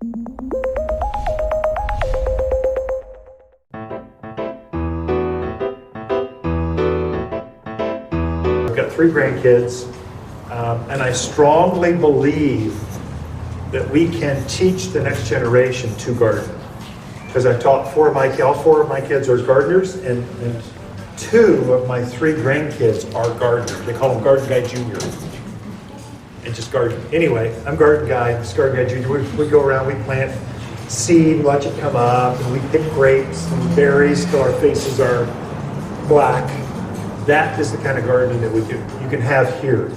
I've got 3 grandkids, and I strongly believe that we can teach the next generation to garden. Because I taught all 4 of my kids are gardeners, and 2 of my 3 grandkids are gardeners. They call them Garden Guy Junior. And just garden. Anyway, I'm Garden Guy, this Garden Guy Junior. We go around, we plant seed, watch it come up, and we pick grapes and berries till our faces are black. That is the kind of gardening that you can have here.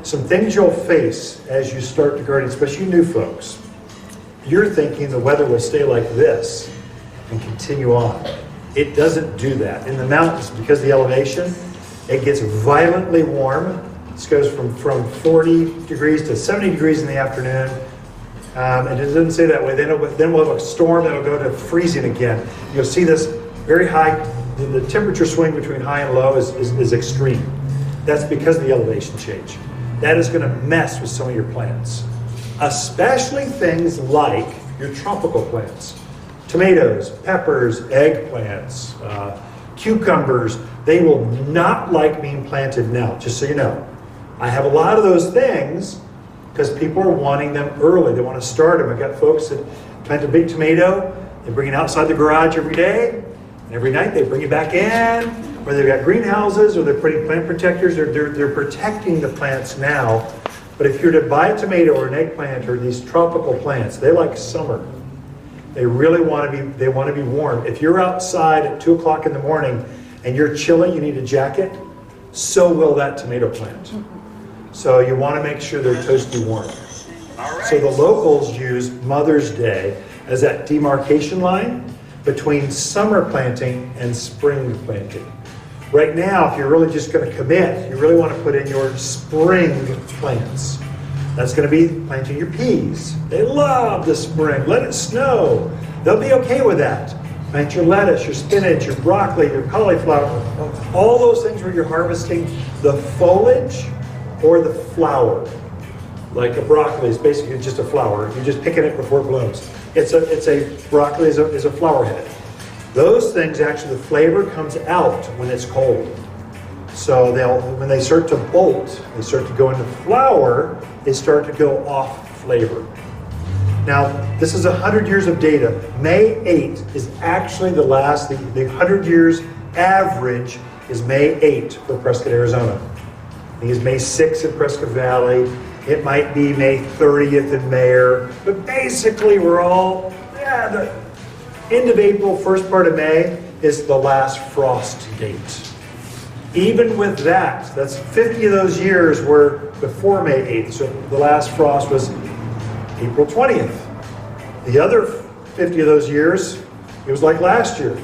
Some things you'll face as you start to garden, especially new folks. You're thinking the weather will stay like this and continue on. It doesn't do that. In the mountains, because of the elevation, it gets violently warm. This goes from 40 degrees to 70 degrees in the afternoon. And it doesn't say that way. Then we'll have a storm that will go to freezing again. You'll see this very high, the temperature swing between high and low is extreme. That's because of the elevation change. That is going to mess with some of your plants. Especially things like your tropical plants. Tomatoes, peppers, eggplants, cucumbers. They will not like being planted now, just so you know. I have a lot of those things because people are wanting them early. They want to start them. I've got folks that plant a big tomato, they bring it outside the garage every day, and every night they bring it back in, or they've got greenhouses, or they're putting plant protectors. They're protecting the plants now. But if you're to buy a tomato or an eggplant or these tropical plants, they like summer. They really want to be warm. If you're outside at 2 o'clock in the morning and you're chilly, you need a jacket, so will that tomato plant. So you want to make sure they're toasty warm. So the locals use Mother's Day as that demarcation line between summer planting and spring planting. Right now, if you're really just going to commit, you really want to put in your spring plants. That's going to be planting your peas. They love the spring. Let it snow. They'll be okay with that. Plant your lettuce, your spinach, your broccoli, your cauliflower. All those things where you're harvesting the foliage or the flower. Like a broccoli is basically just a flower. You're just picking it before it blooms. Broccoli is a flower head. Those things, actually, the flavor comes out when it's cold. So when they start to bolt, they start to go into flower, they start to go off flavor. Now, this is 100 years of data. May 8th is actually the 100 years average is May 8th for Prescott, Arizona. I think it's May 6th in Prescott Valley. It might be May 30th in Mayer. But basically, the end of April, first part of May is the last frost date. Even with that, that's 50 of those years were before May 8th. So the last frost was April 20th. The other 50 of those years, it was like last year.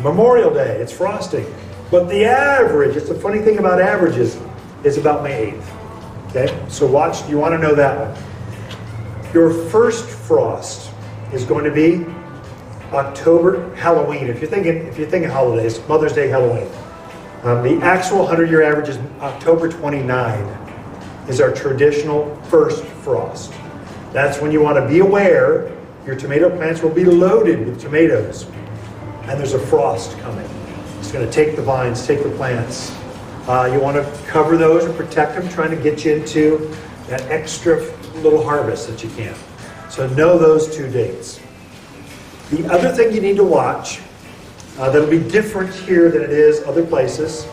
Memorial Day, it's frosting. But the average, it's the funny thing about averages, is about May 8th. Okay, so watch, you want to know that one. Your first frost is going to be October, Halloween. If you're thinking holidays, Mother's Day, Halloween. The actual 100-year average is October 29 is our traditional first frost. That's when you want to be aware your tomato plants will be loaded with tomatoes and there's a frost coming. It's going to take the vines, take the plants. You want to cover those and protect them, trying to get you into that extra little harvest that you can. So know those 2 dates. The other thing you need to watch that'll be different here than it is other places.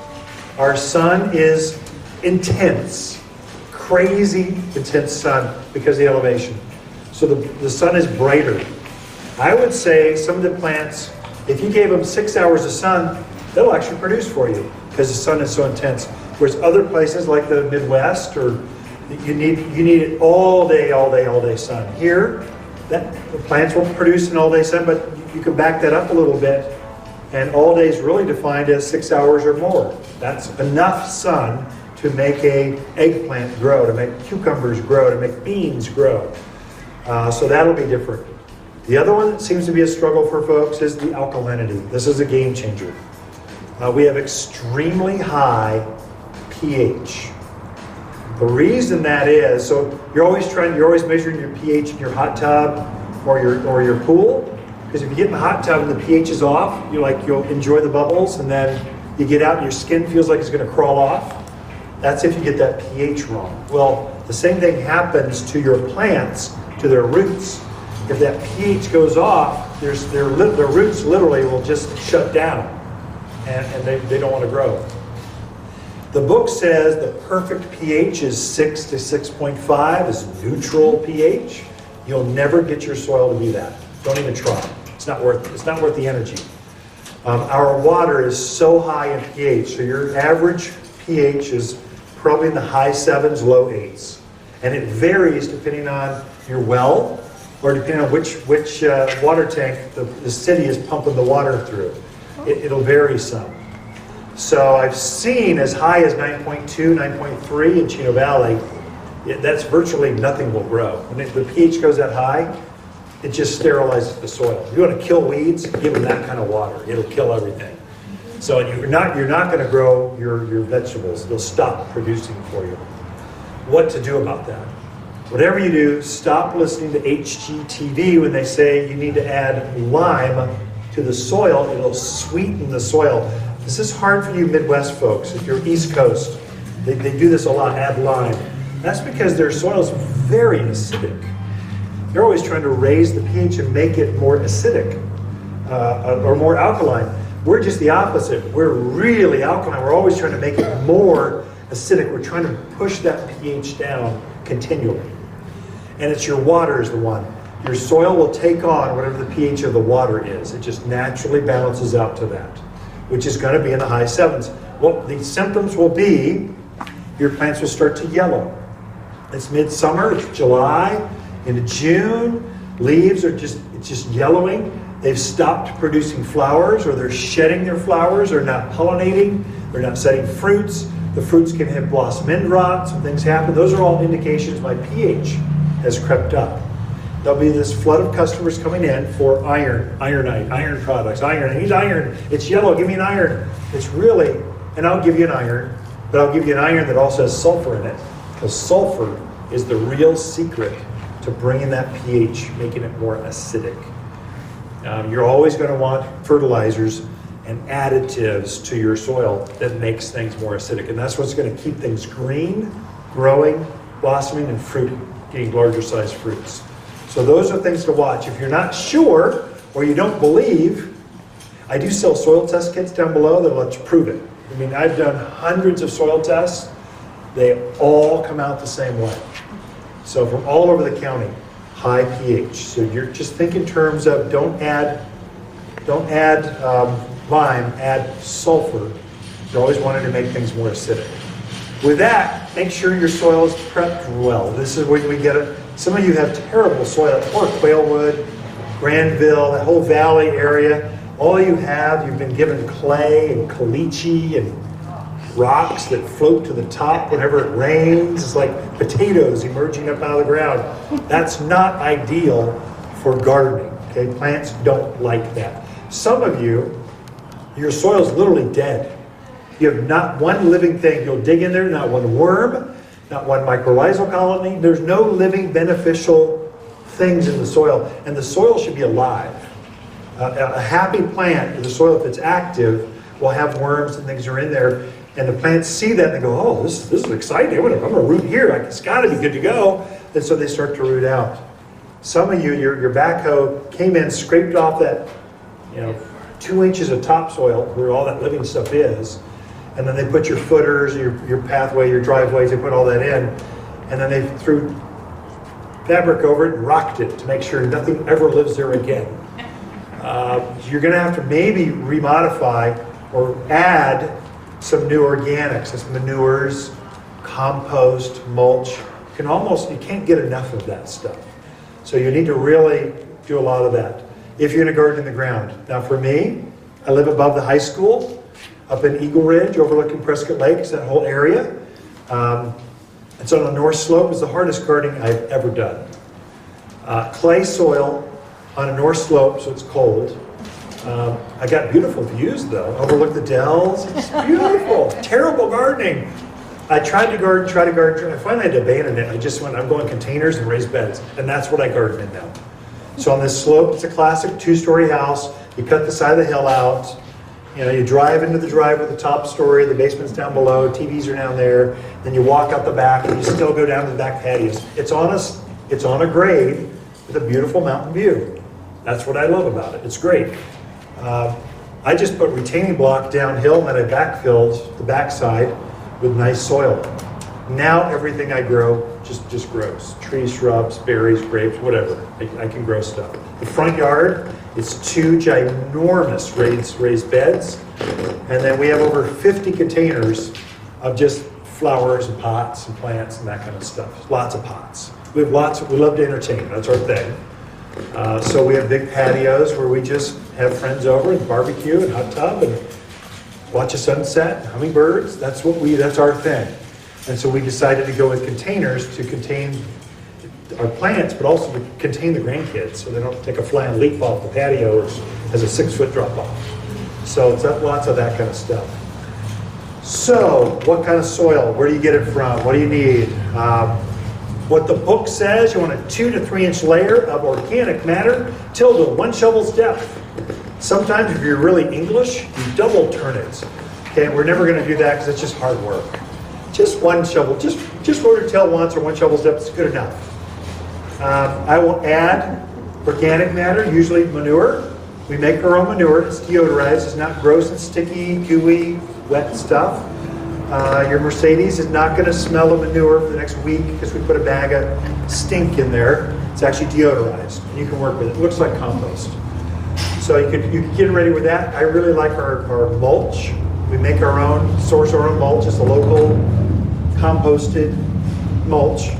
Our sun is intense, crazy intense sun because of the elevation. So the sun is brighter. I would say some of the plants, if you gave them 6 hours of sun, they'll actually produce for you because the sun is so intense. Whereas other places like the Midwest, or you need it all day sun. Here, the plants will produce an all-day sun, but you can back that up a little bit. And all day is really defined as 6 hours or more. That's enough sun to make an eggplant grow, to make cucumbers grow, to make beans grow. So that'll be different. The other one that seems to be a struggle for folks is the alkalinity. This is a game changer. We have extremely high pH. The reason that is, so you're always measuring your pH in your hot tub. or your pool. Because if you get in the hot tub and the pH is off, you'll enjoy the bubbles, and then you get out and your skin feels like it's going to crawl off. That's if you get that pH wrong. Well, the same thing happens to your plants, to their roots. If that pH goes off, their roots literally will just shut down, and they don't want to grow. The book says the perfect pH is 6 to 6.5, is neutral pH. You'll never get your soil to be that. Don't even try. It's not worth the energy. Our water is so high in pH, so your average pH is probably in the high 7s, low 8s. And it varies depending on your well, or depending on which water tank the city is pumping the water through. It'll vary some. So I've seen as high as 9.2, 9.3 in Chino Valley. That's virtually nothing will grow. When the pH goes that high, it just sterilizes the soil. If you want to kill weeds, give them that kind of water. It'll kill everything. So you're not going to grow your vegetables. They'll stop producing for you. What to do about that? Whatever you do, stop listening to HGTV when they say you need to add lime to the soil. It'll sweeten the soil. This is hard for you Midwest folks. If you're East Coast, they do this a lot, add lime. That's because their soil is very acidic. They're always trying to raise the pH and make it more acidic or more alkaline. We're just the opposite. We're really alkaline. We're always trying to make it more acidic. We're trying to push that pH down continually. And it's your water is the one. Your soil will take on whatever the pH of the water is. It just naturally balances out to that, which is going to be in the high 7s. Well, the symptoms will be your plants will start to yellow. It's midsummer, it's July, into June, leaves are just yellowing. They've stopped producing flowers, or they're shedding their flowers, they're not pollinating, they're not setting fruits. The fruits can have blossom end rot, some things happen. Those are all indications my pH has crept up. There'll be this flood of customers coming in for ironite, iron products. Iron, I need iron. It's yellow, give me an iron. It's really, and I'll give you an iron, but I'll give you an iron that also has sulfur in it, because sulfur is the real secret to bringing that pH, making it more acidic. You're always going to want fertilizers and additives to your soil that makes things more acidic, and that's what's going to keep things green, growing, blossoming, and fruit, getting larger sized fruits. So those are things to watch. If you're not sure or you don't believe, I do sell soil test kits down below that'll let you prove it. I mean, I've done hundreds of soil tests. They all come out the same way. So from all over the county, high pH. So you're just think in terms of don't add lime, add sulfur. You're always wanting to make things more acidic. With that, make sure your soil is prepped well. This is where we get it. Some of you have terrible soil, or Quailwood, Granville, that whole valley area. All you have, you've been given clay and caliche and rocks that float to the top whenever it rains. It's like potatoes emerging up out of the ground. That's not ideal for gardening. Okay, plants don't like that. Some of you, your soil's literally dead. You have not one living thing. You'll dig in there, not one worm, not one mycorrhizal colony. There's no living beneficial things in the soil, and the soil should be alive. A happy plant, the soil, if it's active, will have worms and things are in there, and the plants see that and they go, oh, this is exciting. I'm going to root here. It's got to be good to go. And so they start to root out. Some of you, your backhoe came in, scraped off that 2 inches of topsoil where all that living stuff is, and then they put your footers, your pathway, your driveways, they put all that in, and then they threw fabric over it and rocked it to make sure nothing ever lives there again. You're going to have to maybe remodify or add some new organics, as manures, compost, mulch. You can't get enough of that stuff. So you need to really do a lot of that if you're going to garden in the ground. Now for me, I live above the high school, up in Eagle Ridge, overlooking Prescott Lake. It's that whole area. It's on the north slope. It's the hardest gardening I've ever done. Clay soil on a north slope, so it's cold. I got beautiful views though. Overlook the Dells. It's beautiful. Terrible gardening. I tried to garden. I finally had to abandon it. I just went, I'm going containers and raised beds. And that's what I garden in now. So on this slope, it's a classic 2-story house. You cut the side of the hill out. You know, you drive into the drive with the top story, the basement's down below, TVs are down there. Then you walk out the back and you still go down to the back patios. It's on a grade with a beautiful mountain view. That's what I love about it. It's great. I just put retaining block downhill and then I backfilled the backside with nice soil. Now everything I grow just grows. Trees, shrubs, berries, grapes, whatever. I can grow stuff. The front yard is 2 ginormous raised beds. And then we have over 50 containers of just flowers and pots and plants and that kind of stuff. Lots of pots. We love to entertain. That's our thing. So we have big patios where we just have friends over and barbecue and hot tub and watch a sunset, hummingbirds. That's our thing. And so we decided to go with containers to contain our plants, but also to contain the grandkids so they don't take a flying leap off the patio or has a 6-foot drop off. So it's lots of that kind of stuff. So what kind of soil? Where do you get it from? What do you need? What the book says, you want a 2 to 3 inch layer of organic matter tilled to 1 shovel's depth. Sometimes if you're really English, you double turn it. Okay, we're never going to do that because it's just hard work. Just 1 shovel, just rototill once or 1 shovel's depth is good enough. I will add organic matter, usually manure. We make our own manure. It's deodorized. It's not gross and sticky, gooey, wet stuff. Your Mercedes is not going to smell of manure for the next week because we put a bag of stink in there. It's actually deodorized. And you can work with it. It looks like compost. So you could get ready with that. I really like our mulch. We make our own, source our own mulch. It's a local composted mulch.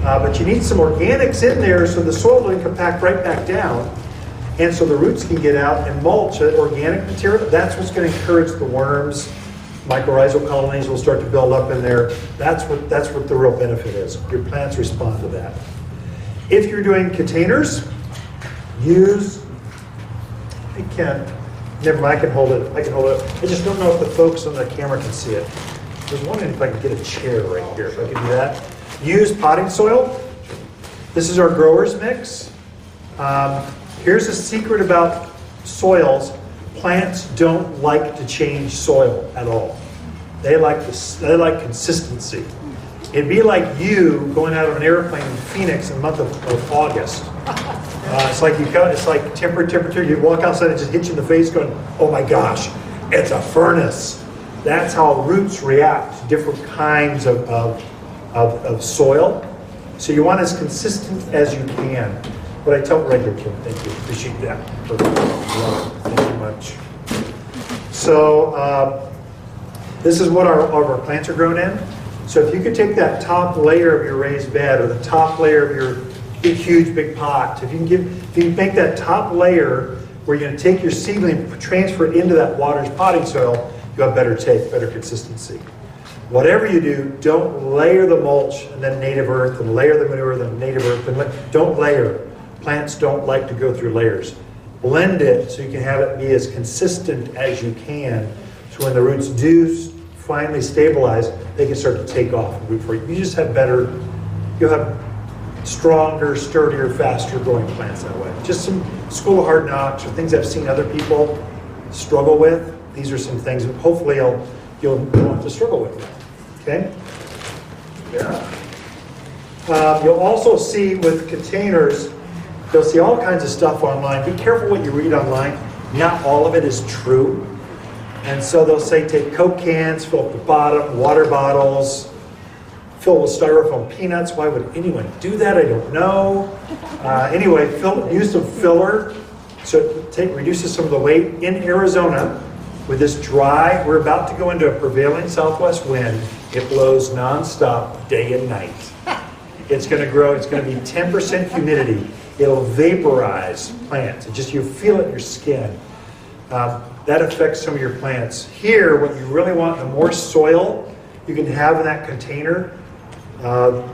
But you need some organics in there so the soil doesn't compact right back down. And so the roots can get out and mulch organic material. That's what's going to encourage the worms. Mycorrhizal colonies will start to build up in there. That's what the real benefit is. Your plants respond to that. If you're doing containers, never mind, I can hold it. I just don't know if the folks on the camera can see it. I was wondering if I could get a chair right here, if I could do that. Use potting soil. This is our growers mix. Here's a secret about soils. Plants don't like to change soil at all. They like consistency. It'd be like you going out of an airplane in Phoenix in the month of August. It's like temperature. You walk outside and just hit you in the face going, oh my gosh, it's a furnace. That's how roots react to different kinds of soil. So you want as consistent as you can. What I tell right here, Kim, thank you. Appreciate that. Thank you much. So this is what our plants are grown in. So if you could take that top layer of your raised bed or the top layer of your big pot, if you make that top layer where you're going to take your seedling and transfer it into that water's potting soil, you have better consistency. Whatever you do, don't layer the mulch and then native earth and layer the manure and then native earth. And don't layer. Plants don't like to go through layers. Blend it so you can have it be as consistent as you can. So when the roots do finally stabilize, they can start to take off and root for you. You'll have stronger, sturdier, faster growing plants that way. Just some school of hard knocks or things I've seen other people struggle with. These are some things that hopefully you'll want to struggle with. Okay? Yeah. You'll also see with containers, you'll see all kinds of stuff online. Be careful what you read online. Not all of it is true. And so they'll say take Coke cans, fill up the bottom, water bottles, fill with styrofoam peanuts. Why would anyone do that? I don't know. Anyway, use some filler so it reduces some of the weight. In Arizona, with this dry, we're about to go into a prevailing southwest wind. It blows nonstop, day and night. It's going to grow. It's going to be 10% humidity. It'll vaporize plants. You feel it in your skin. That affects some of your plants. Here, what you really want, the more soil you can have in that container, the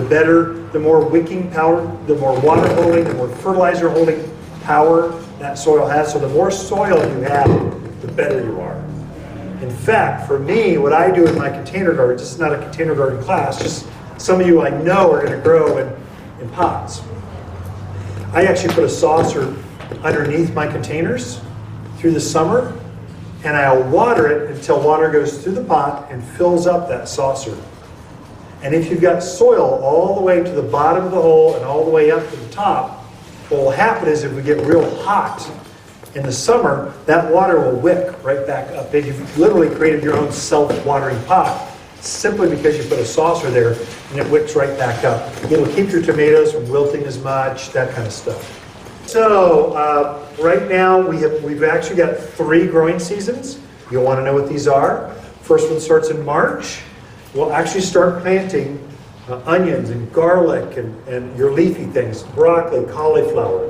better, the more wicking power, the more water holding, the more fertilizer holding power that soil has. So the more soil you have, the better you are. In fact, for me, what I do in my container garden, this is not a container garden class, just some of you I know are going to grow in pots. I actually put a saucer underneath my containers through the summer, and I'll water it until water goes through the pot and fills up that saucer. And if you've got soil all the way to the bottom of the hole and all the way up to the top, what will happen is if we get real hot in the summer, that water will wick right back up. And you've literally created your own self-watering pot simply because you put a saucer there and it wicks right back up. It'll keep your tomatoes from wilting as much, that kind of stuff. So right now we've actually got 3 growing seasons. You'll want to know what these are. First one starts in March. We'll actually start planting onions and garlic and your leafy things, broccoli, cauliflower.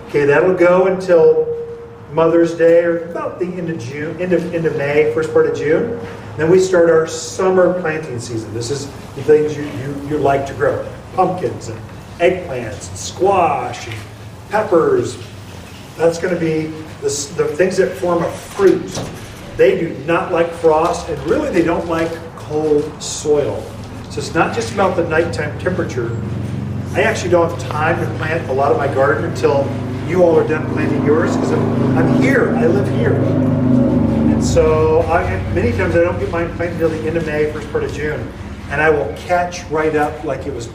Okay, that'll go until Mother's Day or about the end of June, end of May, first part of June. Then we start our summer planting season. This is the things you like to grow. Pumpkins and eggplants and squash and peppers. That's going to be the things that form a fruit. They do not like frost, and really they don't like cold soil. So it's not just about the nighttime temperature. I actually don't have time to plant a lot of my garden until you all are done planting yours, because I'm here, I live here. And so many times I don't get mine planted until the end of May, first part of June. And I will catch right up like it was,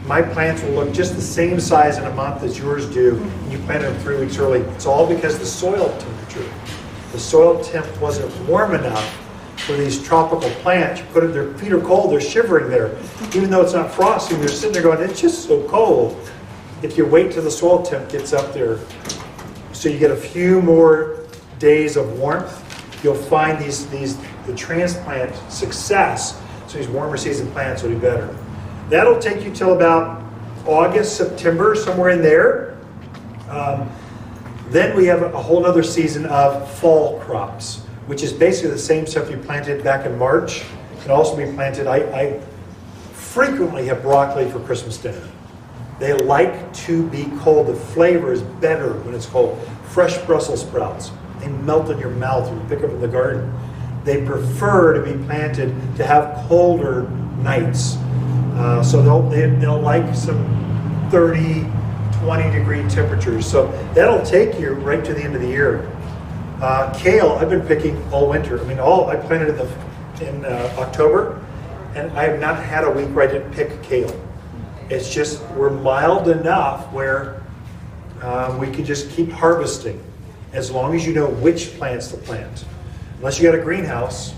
my plants will look just the same size in a month as yours do, and you planted them 3 weeks early. It's all because the soil temperature. The soil temp wasn't warm enough for these tropical plants. You put it, their feet are cold, they're shivering there. Even though it's not frosting, they're sitting there going, it's just so cold. If you wait till the soil temp gets up there, so you get a few more days of warmth, you'll find the transplant success, so these warmer season plants will be better. That'll take you till about August, September, somewhere in there. Then we have a whole other season of fall crops, which is basically the same stuff you planted back in March. It can also be planted, I frequently have broccoli for Christmas dinner. They like to be cold. The flavor is better when it's cold. Fresh Brussels sprouts, they melt in your mouth when you pick them in the garden. They prefer to be planted to have colder nights. So they'll like some 30, 20 degree temperatures. So that'll take you right to the end of the year. Kale, I've been picking all winter. I planted in October, and I have not had a week where I didn't pick kale. It's just, we're mild enough where we could just keep harvesting as long as you know which plants to plant. Unless you got a greenhouse,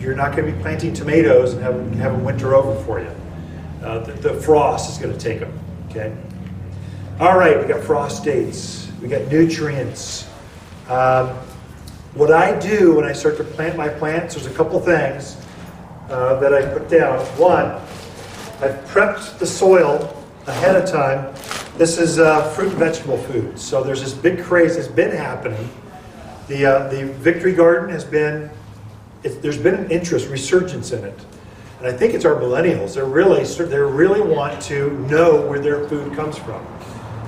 you're not going to be planting tomatoes and have them winter over for you. The frost is going to take them, okay? All right, we got frost dates, we got nutrients. What I do when I start to plant my plants, there's a couple things that I put down. One, I've prepped the soil ahead of time. This is fruit and vegetable food. So there's this big craze that's been happening. The Victory Garden has been, there's been an interest, resurgence in it. And I think it's our millennials. They really want to know where their food comes from.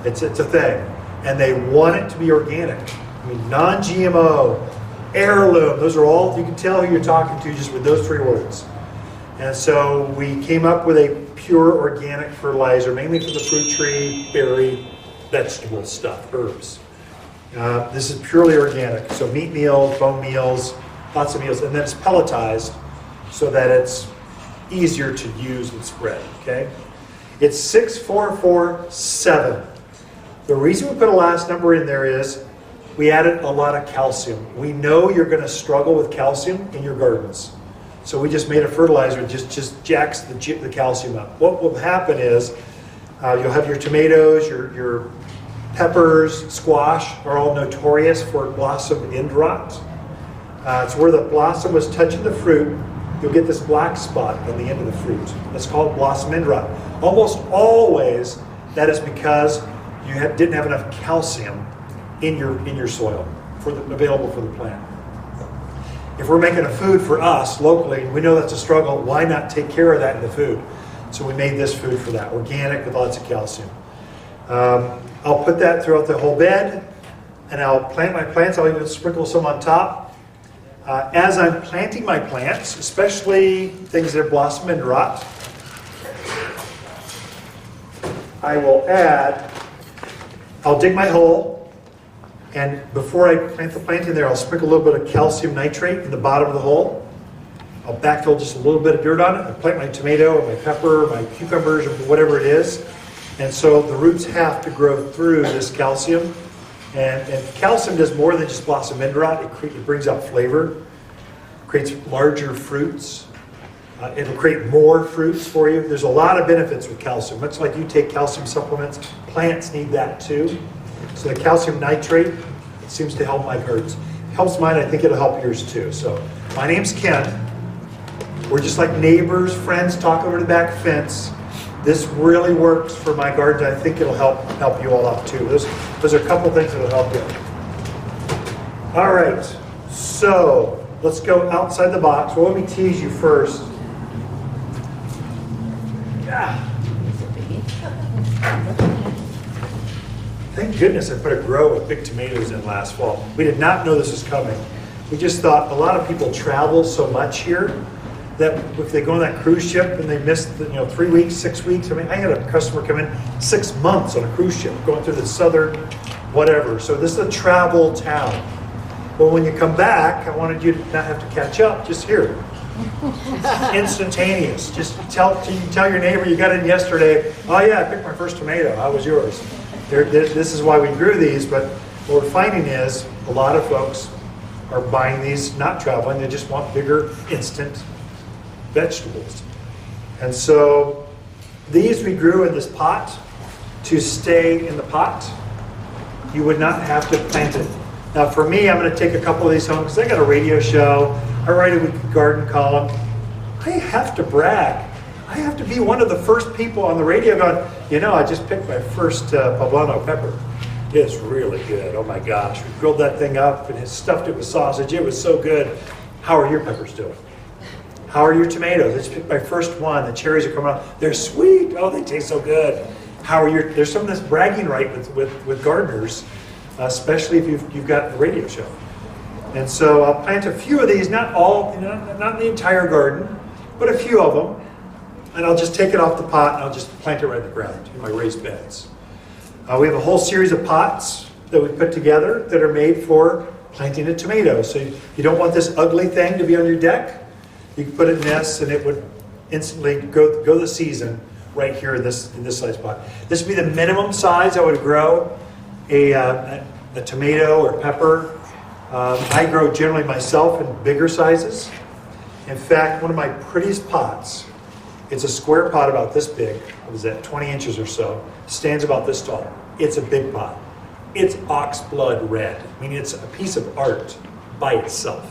It's a thing. And they want it to be organic. Non-GMO, Heirloom, those are all, you can tell who you're talking to just with those 3 words. And so we came up with a pure organic fertilizer, mainly for the fruit tree, berry, vegetable stuff, herbs. This is purely organic. So meat meals, bone meals, lots of meals, and then it's pelletized so that it's easier to use and spread, okay? It's 6447. The reason we put a last number in there is we added a lot of calcium. We know you're going to struggle with calcium in your gardens. So we just made a fertilizer that just jacks the calcium up. What will happen is you'll have your tomatoes, your peppers, squash are all notorious for blossom end rot. It's where the blossom was touching the fruit. You'll get this black spot on the end of the fruit. That's called blossom end rot. Almost always that is because you didn't have enough calcium in your soil available for the plant. If we're making a food for us locally, and we know that's a struggle, why not take care of that in the food? So we made this food for that, organic with lots of calcium. I'll put that throughout the whole bed, and I'll plant my plants. I'll even sprinkle some on top. As I'm planting my plants, especially things that blossom and rot, I will add, I'll dig my hole, and before I plant the plant in there, I'll sprinkle a little bit of calcium nitrate in the bottom of the hole. I'll backfill just a little bit of dirt on it. I plant my tomato or my pepper, my cucumbers, or whatever it is. And so the roots have to grow through this calcium. And calcium does more than just blossom end rot. It brings out flavor, creates larger fruits. It'll create more fruits for you. There's a lot of benefits with calcium. Much like you take calcium supplements, plants need that too. So the calcium nitrate seems to help my gardens. Helps mine, I think it'll help yours too. So my name's Ken. We're just like neighbors, friends, talk over the back fence. This really works for my garden. I think it'll help you all out too. Those are a couple things that'll help you. All right, so let's go outside the box. Well, let me tease you first. Yeah. Thank goodness I put a grow of big tomatoes in last fall. We did not know this was coming. We just thought a lot of people travel so much here that if they go on that cruise ship and they miss 3 weeks, 6 weeks. I mean, I had a customer come in 6 months on a cruise ship going through the southern whatever. So this is a travel town. Well, when you come back, I wanted you to not have to catch up. Just here, instantaneous. Just tell your neighbor you got in yesterday. Oh yeah, I picked my first tomato. How was yours? This is why we grew these. But what we're finding is a lot of folks are buying these, not traveling. They just want bigger, instant vegetables. And so these we grew in this pot to stay in the pot. You would not have to plant it. Now for me, I'm going to take a couple of these home because I got a radio show. I write a weekly garden column. I have to brag. I have to be one of the first people on the radio going, I just picked my first poblano pepper. It's really good. Oh my gosh. We grilled that thing up and stuffed it with sausage. It was so good. How are your peppers doing? How are your tomatoes? I just picked my first one. The cherries are coming out. They're sweet. Oh, they taste so good. How are there's some of this bragging right with gardeners, especially if you've got a radio show. And so I'll plant a few of these, not all, not the entire garden, but a few of them. And I'll just take it off the pot and I'll just plant it right in the ground in my raised beds. We have a whole series of pots that we put together that are made for planting a tomato. So you don't want this ugly thing to be on your deck. You can put it in this and it would instantly go the season right here in this size pot. This would be the minimum size I would grow a tomato or pepper. I grow generally myself in bigger sizes. In fact, one of my prettiest pots, it's a square pot about this big, what is that, 20 inches or so, stands about this tall. It's a big pot. It's ox blood red. I mean, it's a piece of art by itself.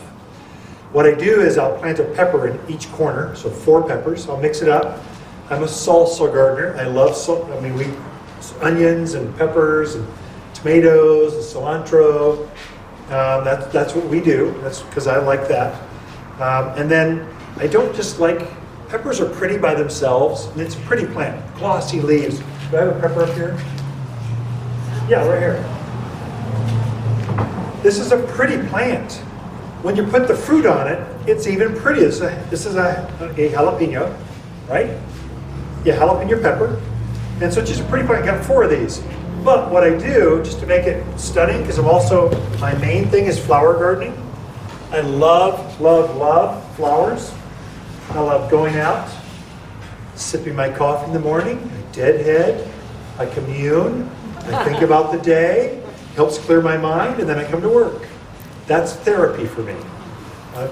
What I do is I'll plant a pepper in each corner, so 4 peppers. I'll mix it up. I'm a salsa gardener. I love onions and peppers and tomatoes and cilantro. That's what we do. That's because I like that. And then I don't just like, peppers are pretty by themselves, and it's a pretty plant, glossy leaves. Do I have a pepper up here? Yeah, right here. This is a pretty plant. When you put the fruit on it, it's even prettier. This is a jalapeno, right? Yeah, jalapeno pepper. And so it's just a pretty plant. I got 4 of these. But what I do, just to make it stunning, because my main thing is flower gardening. I love, love, love flowers. I love going out, sipping my coffee in the morning, I deadhead, I commune, I think about the day, helps clear my mind, and then I come to work. That's therapy for me,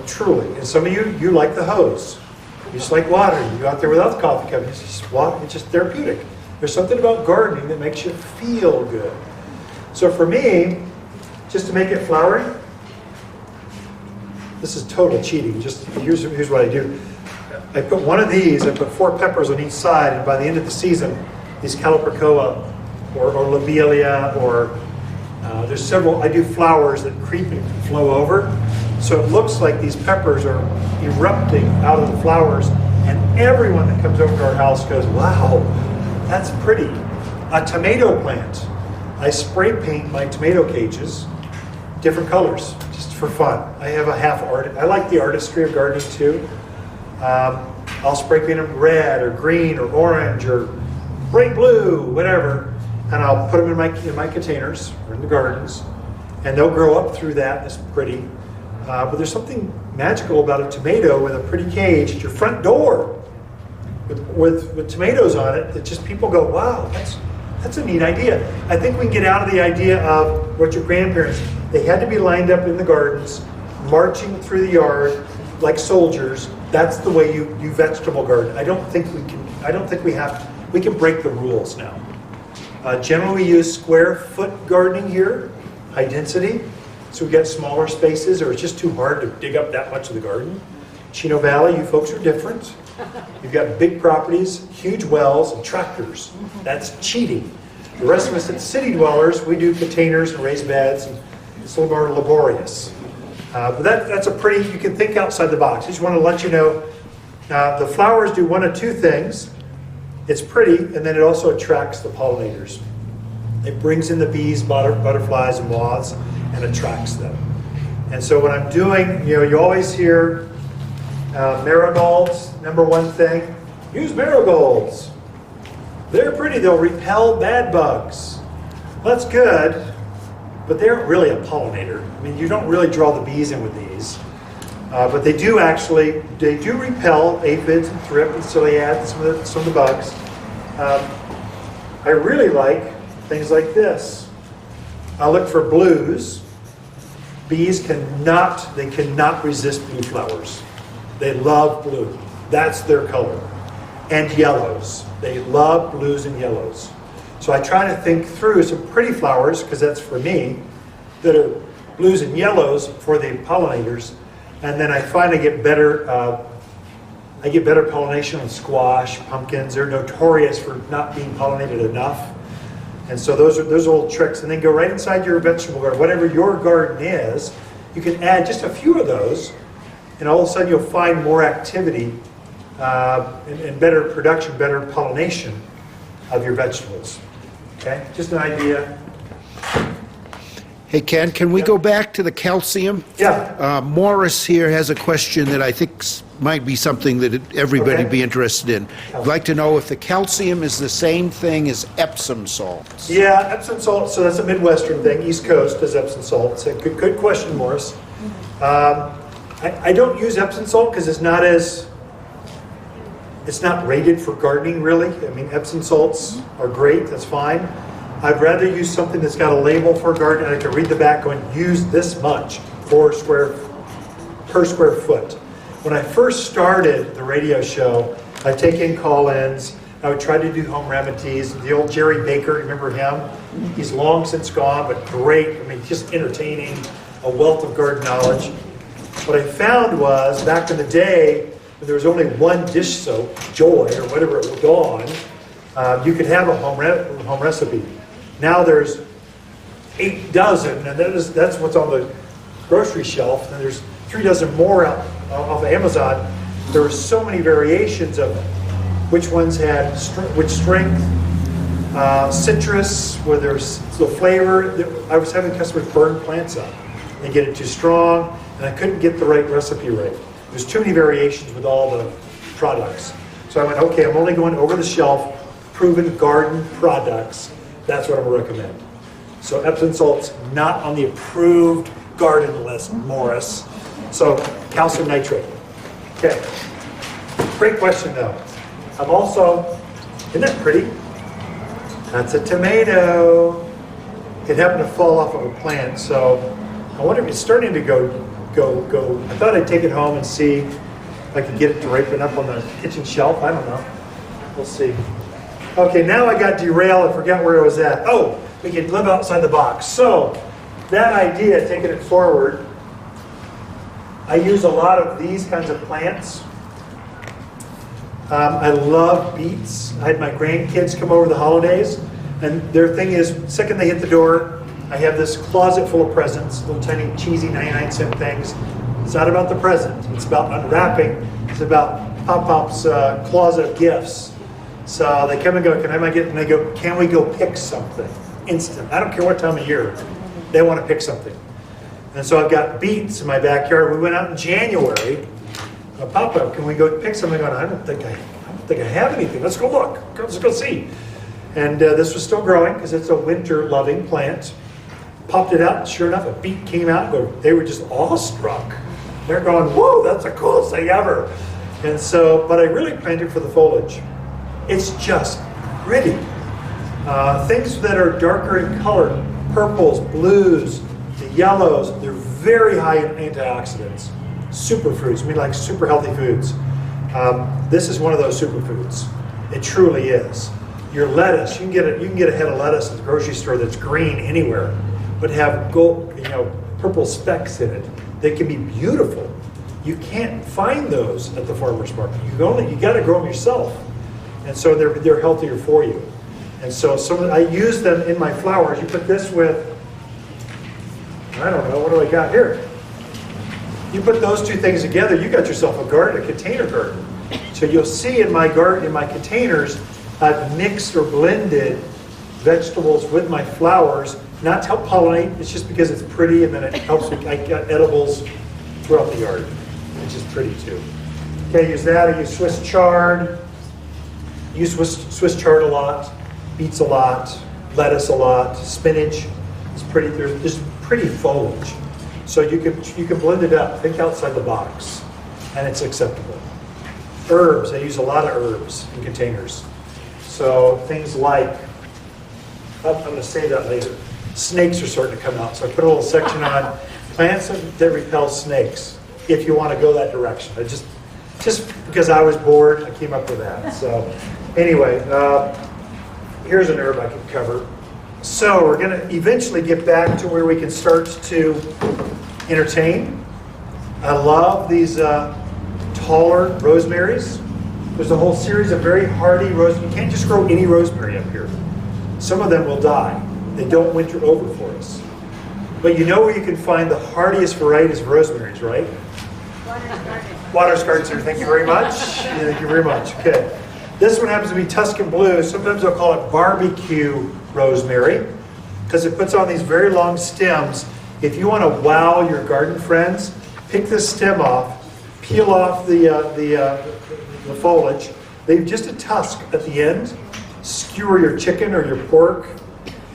truly. And some of you like the hose. You just like water. You go out there without the coffee cup. It's just water. It's just therapeutic. There's something about gardening that makes you feel good. So for me, just to make it flowery, this is total cheating. Just here's what I do. I put one of these. I put 4 peppers on each side, and by the end of the season, these Calipricoa or lobelia or there's several. I do flowers that creep and flow over, so it looks like these peppers are erupting out of the flowers, and everyone that comes over to our house goes, "Wow, that's pretty." A tomato plant. I spray paint my tomato cages different colors just for fun. I have a half art. I like the artistry of gardening too. I'll spray paint them red or green or orange or bright blue, whatever, and I'll put them in my containers or in the gardens, and they'll grow up through that. It's pretty. But there's something magical about a tomato with a pretty cage at your front door with tomatoes on it that just people go, wow, that's a neat idea. I think we can get out of the idea of what your grandparents, they had to be lined up in the gardens, marching through the yard like soldiers. That's the way you vegetable garden. I don't think we can break the rules now. Generally we use square foot gardening here, high density. So we get smaller spaces, or it's just too hard to dig up that much of the garden. Chino Valley, you folks are different. You've got big properties, huge wells, and tractors. That's cheating. The rest of us at city dwellers, we do containers and raised beds, and it's a little more laborious. But that's a pretty, you can think outside the box. I just want to let you know, the flowers do one of two things. It's pretty, and then it also attracts the pollinators. It brings in the bees, butterflies, and moths, and attracts them. And so what I'm doing, you always hear marigolds, number one thing, use marigolds. They're pretty, they'll repel bad bugs. Well, that's good, but they aren't really a pollinator. I mean, you don't really draw the bees in with these. But they do repel aphids and thrip and ciliads, some of the bugs. I really like things like this. I look for blues. Bees cannot resist blue flowers. They love blue. That's their color. And yellows. They love blues and yellows. So I try to think through some pretty flowers, because that's for me, that are blues and yellows for the pollinators. And then I find I get better pollination on squash, pumpkins. They're notorious for not being pollinated enough. And so those are little tricks. And then go right inside your vegetable garden. Whatever your garden is, you can add just a few of those, and all of a sudden you'll find more activity and better production, better pollination of your vegetables. Okay, just an idea. Hey, Ken, can we go back to the calcium? Yeah. Morris here has a question that I think might be something that everybody would be interested in. I'd like to know if the calcium is the same thing as Epsom salts. Yeah, Epsom salt, so that's a Midwestern thing. East Coast does Epsom salt. It's a good question, Morris. I don't use Epsom salt because it's not rated for gardening, really. I mean, Epsom salts are great, that's fine. I'd rather use something that's got a label for a garden, and I can read the back going, use this much per square foot. When I first started the radio show, I'd take in call-ins, I would try to do home remedies. The old Jerry Baker, remember him? He's long since gone, but great, I mean, just entertaining, a wealth of garden knowledge. What I found was, back in the day, when there was only one dish soap, Joy, or whatever it was gone, you could have a home recipe. Now there's 8 dozen, and that's what's on the grocery shelf, and there's 3 dozen more out off of Amazon. There were so many variations of which ones had which strength, citrus, where there's the flavor. I was having customers burn plants up. They get it too strong, and I couldn't get the right recipe right. There's too many variations with all the products. So I went, okay, I'm only going over the shelf, proven garden products. That's what I'm going to recommend. So Epsom salt's not on the approved garden list, Morris. So calcium nitrate. Okay. Great question, though. I'm also, isn't that pretty? That's a tomato. It happened to fall off of a plant, so I wonder if it's starting to go. I thought I'd take it home and see if I could get it to ripen up on the kitchen shelf. I don't know. We'll see. Okay, now I got derailed. I forgot where I was at. Oh, we can live outside the box. So that idea, taking it forward, I use a lot of these kinds of plants. I love beets. I had my grandkids come over the holidays, and their thing is, the second they hit the door, I have this closet full of presents, little tiny cheesy 99-cent things. It's not about the present. It's about unwrapping. It's about Pop-Pop's closet of gifts. So they come and go, and they go, can we go pick something? Instant. I don't care what time of year. They want to pick something. And so I've got beets in my backyard. We went out in January. Pop-Up, can we go pick something? I don't think I have anything. Let's go look. Let's go see. And this was still growing because it's a winter-loving plant. Popped it out, sure enough, a beet came out. They were just awestruck. They're going, whoa, that's the coolest thing ever. And so, but I really planted for the foliage. It's just pretty. Things that are darker in color, purples, blues, the yellows, they're very high in antioxidants. Superfoods, I mean like super healthy foods. This is one of those superfoods. It truly is. Your lettuce, you can get a head of lettuce at the grocery store that's green anywhere, but have gold, purple specks in it. They can be beautiful. You can't find those at the farmer's market. You got to grow them yourself, and so they're healthier for you. And so I use them in my flowers. You put this with, I don't know, what do I got here? You put those two things together, you got yourself a garden, a container garden. So you'll see in my garden, in my containers, I've mixed or blended vegetables with my flowers, not to help pollinate, it's just because it's pretty, and then it helps me, I got edibles throughout the yard, which is pretty too. Okay, use that, I use Swiss chard. Use Swiss chard a lot, beets a lot, lettuce a lot, spinach. It's pretty, there's pretty foliage. So you can blend it up, think outside the box, and it's acceptable. Herbs, I use a lot of herbs in containers. So things like, I'm going to say that later. Snakes are starting to come out, so I put a little section on plants that repel snakes, if you want to go that direction. I just because I was bored, I came up with that. So anyway, here's an herb I could cover. So we're going to eventually get back to where we can start to entertain. I love these taller rosemaries. There's a whole series of very hardy rosemary. You can't just grow any rosemary up here. Some of them will die. They don't winter over for us. But you know where you can find the hardiest varieties of rosemaries, right? Waters Garden Center. Thank you very much. Thank you very much. Okay. This one happens to be Tuscan Blue. Sometimes they'll call it barbecue rosemary because it puts on these very long stems. If you want to wow your garden friends, pick this stem off, peel off the foliage, leave just a tusk at the end, skewer your chicken or your pork,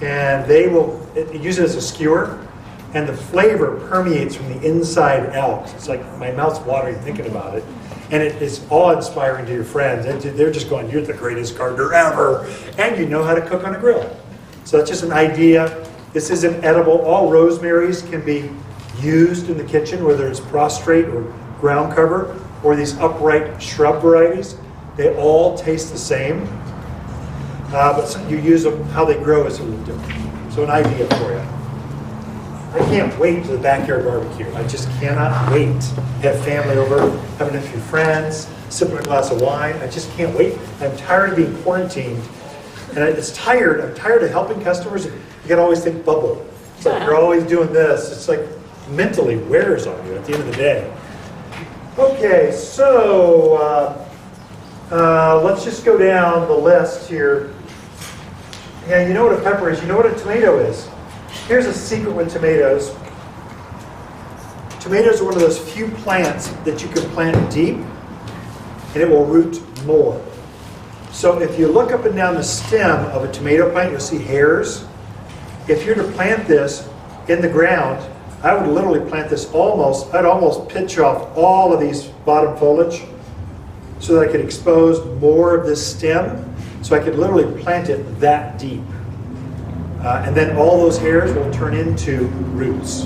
and they will use it as a skewer, and the flavor permeates from the inside out. It's like my mouth's watering thinking about it, and it is awe-inspiring to your friends. They're just going, you're the greatest gardener ever, and you know how to cook on a grill. So that's just an idea. This isn't edible. All rosemaries can be used in the kitchen, whether it's prostrate or ground cover, or these upright shrub varieties. They all taste the same, but you use them, how they grow is a little different. So an idea for you. I can't wait to the backyard barbecue. I just cannot wait to have family over, having a few friends, sipping a glass of wine. I just can't wait. I'm tired of being quarantined. And I'm tired of helping customers. You gotta always think bubble. It's like you're always doing this. It's like mentally wears on you at the end of the day. Okay, so let's just go down the list here. Yeah, you know what a pepper is. You know what a tomato is. Here's a secret with tomatoes. Tomatoes are one of those few plants that you can plant deep and it will root more. So if you look up and down the stem of a tomato plant, you'll see hairs. If you're to plant this in the ground, I would literally plant this I'd almost pitch off all of these bottom foliage so that I could expose more of this stem, so I could literally plant it that deep. And then all those hairs will turn into roots.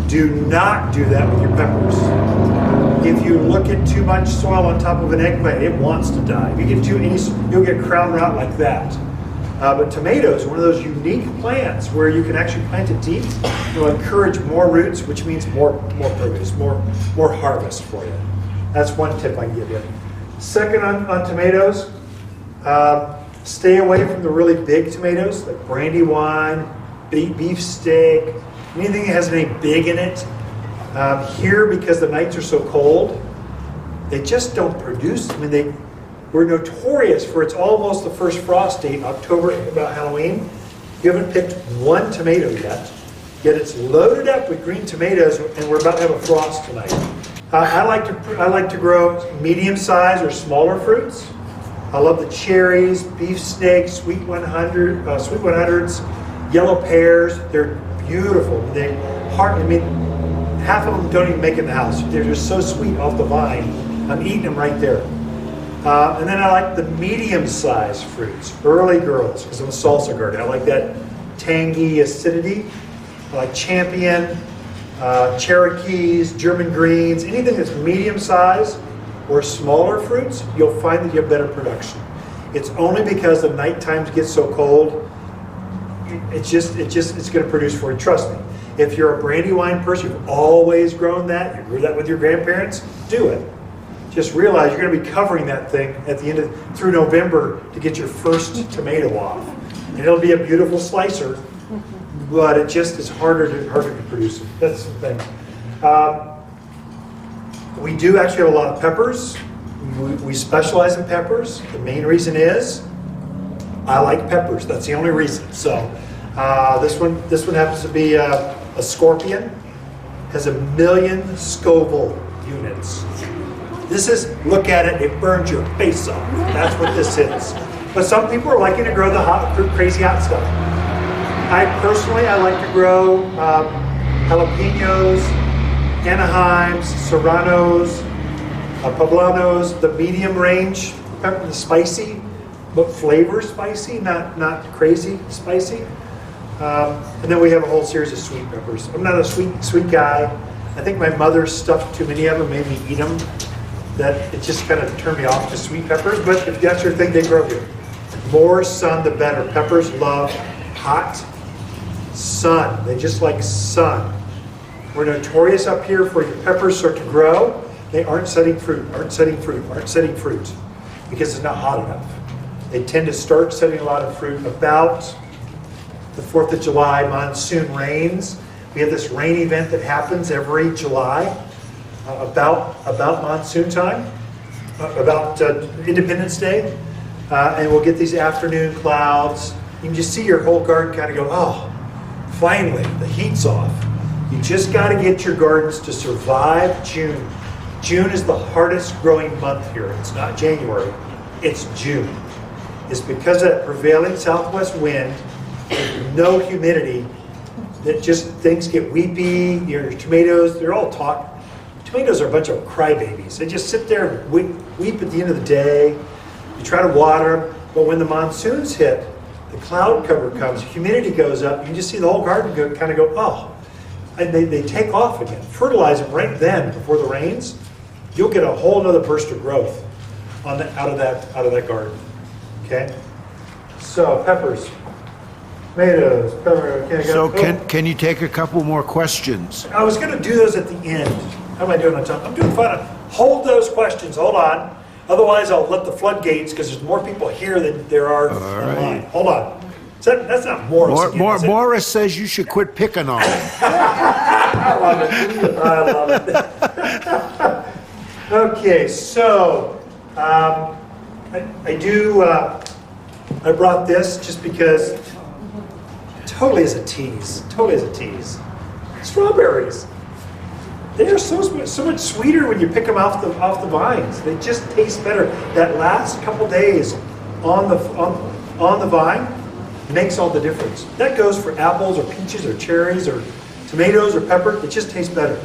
Do not do that with your peppers. If you look at too much soil on top of an eggplant, it wants to die. If you get you'll get crown rot like that. But tomatoes are one of those unique plants where you can actually plant it deep. You'll encourage more roots, which means more produce, more harvest for you. That's one tip I can give you. Second on tomatoes, stay away from the really big tomatoes, like brandywine, beef steak, anything that has any big in it. Here, because the nights are so cold, they just don't produce. I mean, we're notorious for it's almost the first frost date, October, about Halloween. You haven't picked one tomato yet it's loaded up with green tomatoes, and we're about to have a frost tonight. I like to grow medium-sized or smaller fruits. I love the cherries, beef snakes, sweet 100s, yellow pears. They're beautiful. Half of them don't even make it in the house. They're just so sweet off the vine. I'm eating them right there. And then I like the medium-sized fruits, early girls, because I'm a salsa garden. I like that tangy acidity. I like Champion, Cherokees, German greens, anything that's medium-sized or smaller fruits, you'll find that you have better production. It's only because the night times get so cold, it's going to produce for you. Trust me. If you're a Brandywine person, you've always grown that, you grew that with your grandparents, do it. Just realize you're going to be covering that thing at the end through November to get your first tomato off. And it'll be a beautiful slicer, but it just is harder to produce. That's the thing. We do actually have a lot of peppers. We specialize in peppers. The main reason is I like peppers. That's the only reason. So this one happens to be a Scorpion. Has 1 million Scoville units. This is, look at it, it burns your face off. That's what this is. But some people are liking to grow the crazy hot stuff. I like to grow jalapenos, Anaheims, Serranos, Poblanos, the medium range pepper, the spicy, but flavor spicy, not crazy spicy. And then we have a whole series of sweet peppers. I'm not a sweet guy. I think my mother stuffed too many of them, made me eat them. That it just kind of turned me off to sweet peppers. But if that's your thing, they grow here. More sun, the better. Peppers love hot sun. They just like sun. We're notorious up here for your peppers start to grow. They aren't setting fruit, because it's not hot enough. They tend to start setting a lot of fruit about the 4th of July monsoon rains. We have this rain event that happens every July about monsoon time, about Independence Day. And we'll get these afternoon clouds. You can just see your whole garden kind of go, oh, finally, the heat's off. You just got to get your gardens to survive June. June is the hardest growing month here. It's not January, it's June. It's because of that prevailing southwest wind, no humidity, that just things get weepy. Your tomatoes, they're all talk. Tomatoes are a bunch of crybabies. They just sit there and weep at the end of the day. You try to water them, but when the monsoons hit, the cloud cover comes, humidity goes up, you just see the whole garden kind of go, oh. And they take off again. Fertilize them right then before the rains. You'll get a whole nother burst of growth out of that garden. Okay? So peppers, tomatoes, pepper. Can you take a couple more questions? I was going to do those at the end. How am I doing on time? I'm doing fine. Hold those questions. Hold on. Otherwise, I'll let the floodgates, because there's more people here than there are online. Hold on. That's not Morris. Morris says you should quit picking on him. I love it. Okay, so I brought this just because totally as a tease. Strawberries. They are so much sweeter when you pick them off the vines. They just taste better. That last couple days on the vine makes all the difference. That goes for apples or peaches or cherries or tomatoes or pepper. It just tastes better.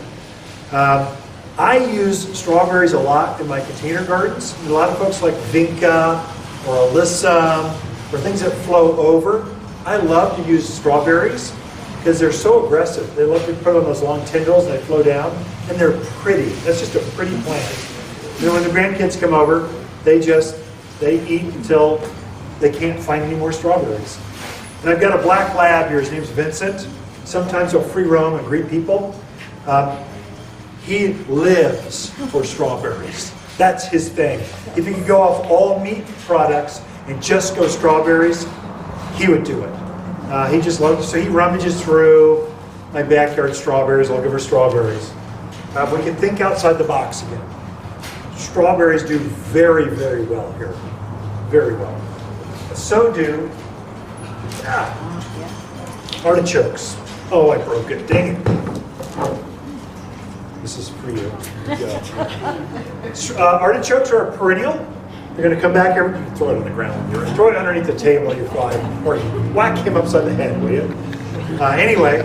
I use strawberries a lot in my container gardens. A lot of folks like Vinca or Alyssum or things that flow over. I love to use strawberries because they're so aggressive. They love to put on those long tendrils and they flow down, and they're pretty. That's just a pretty plant. And then when the grandkids come over, they eat until they can't find any more strawberries. And I've got a black lab here. His name's Vincent. Sometimes he'll free roam and greet people. He lives for strawberries. That's his thing. If he could go off all meat products and just go strawberries, he would do it. He just loves it. So he rummages through my backyard strawberries. I'll give her strawberries. We can think outside the box again. Strawberries do very, very well here. Very well. So do artichokes. Oh, I broke it. Dang it. This is for you. Artichokes are a perennial. They're going to come back here. You can throw it on the ground. Throw it underneath the table. You're fine. Or whack him upside the head, will you? Anyway,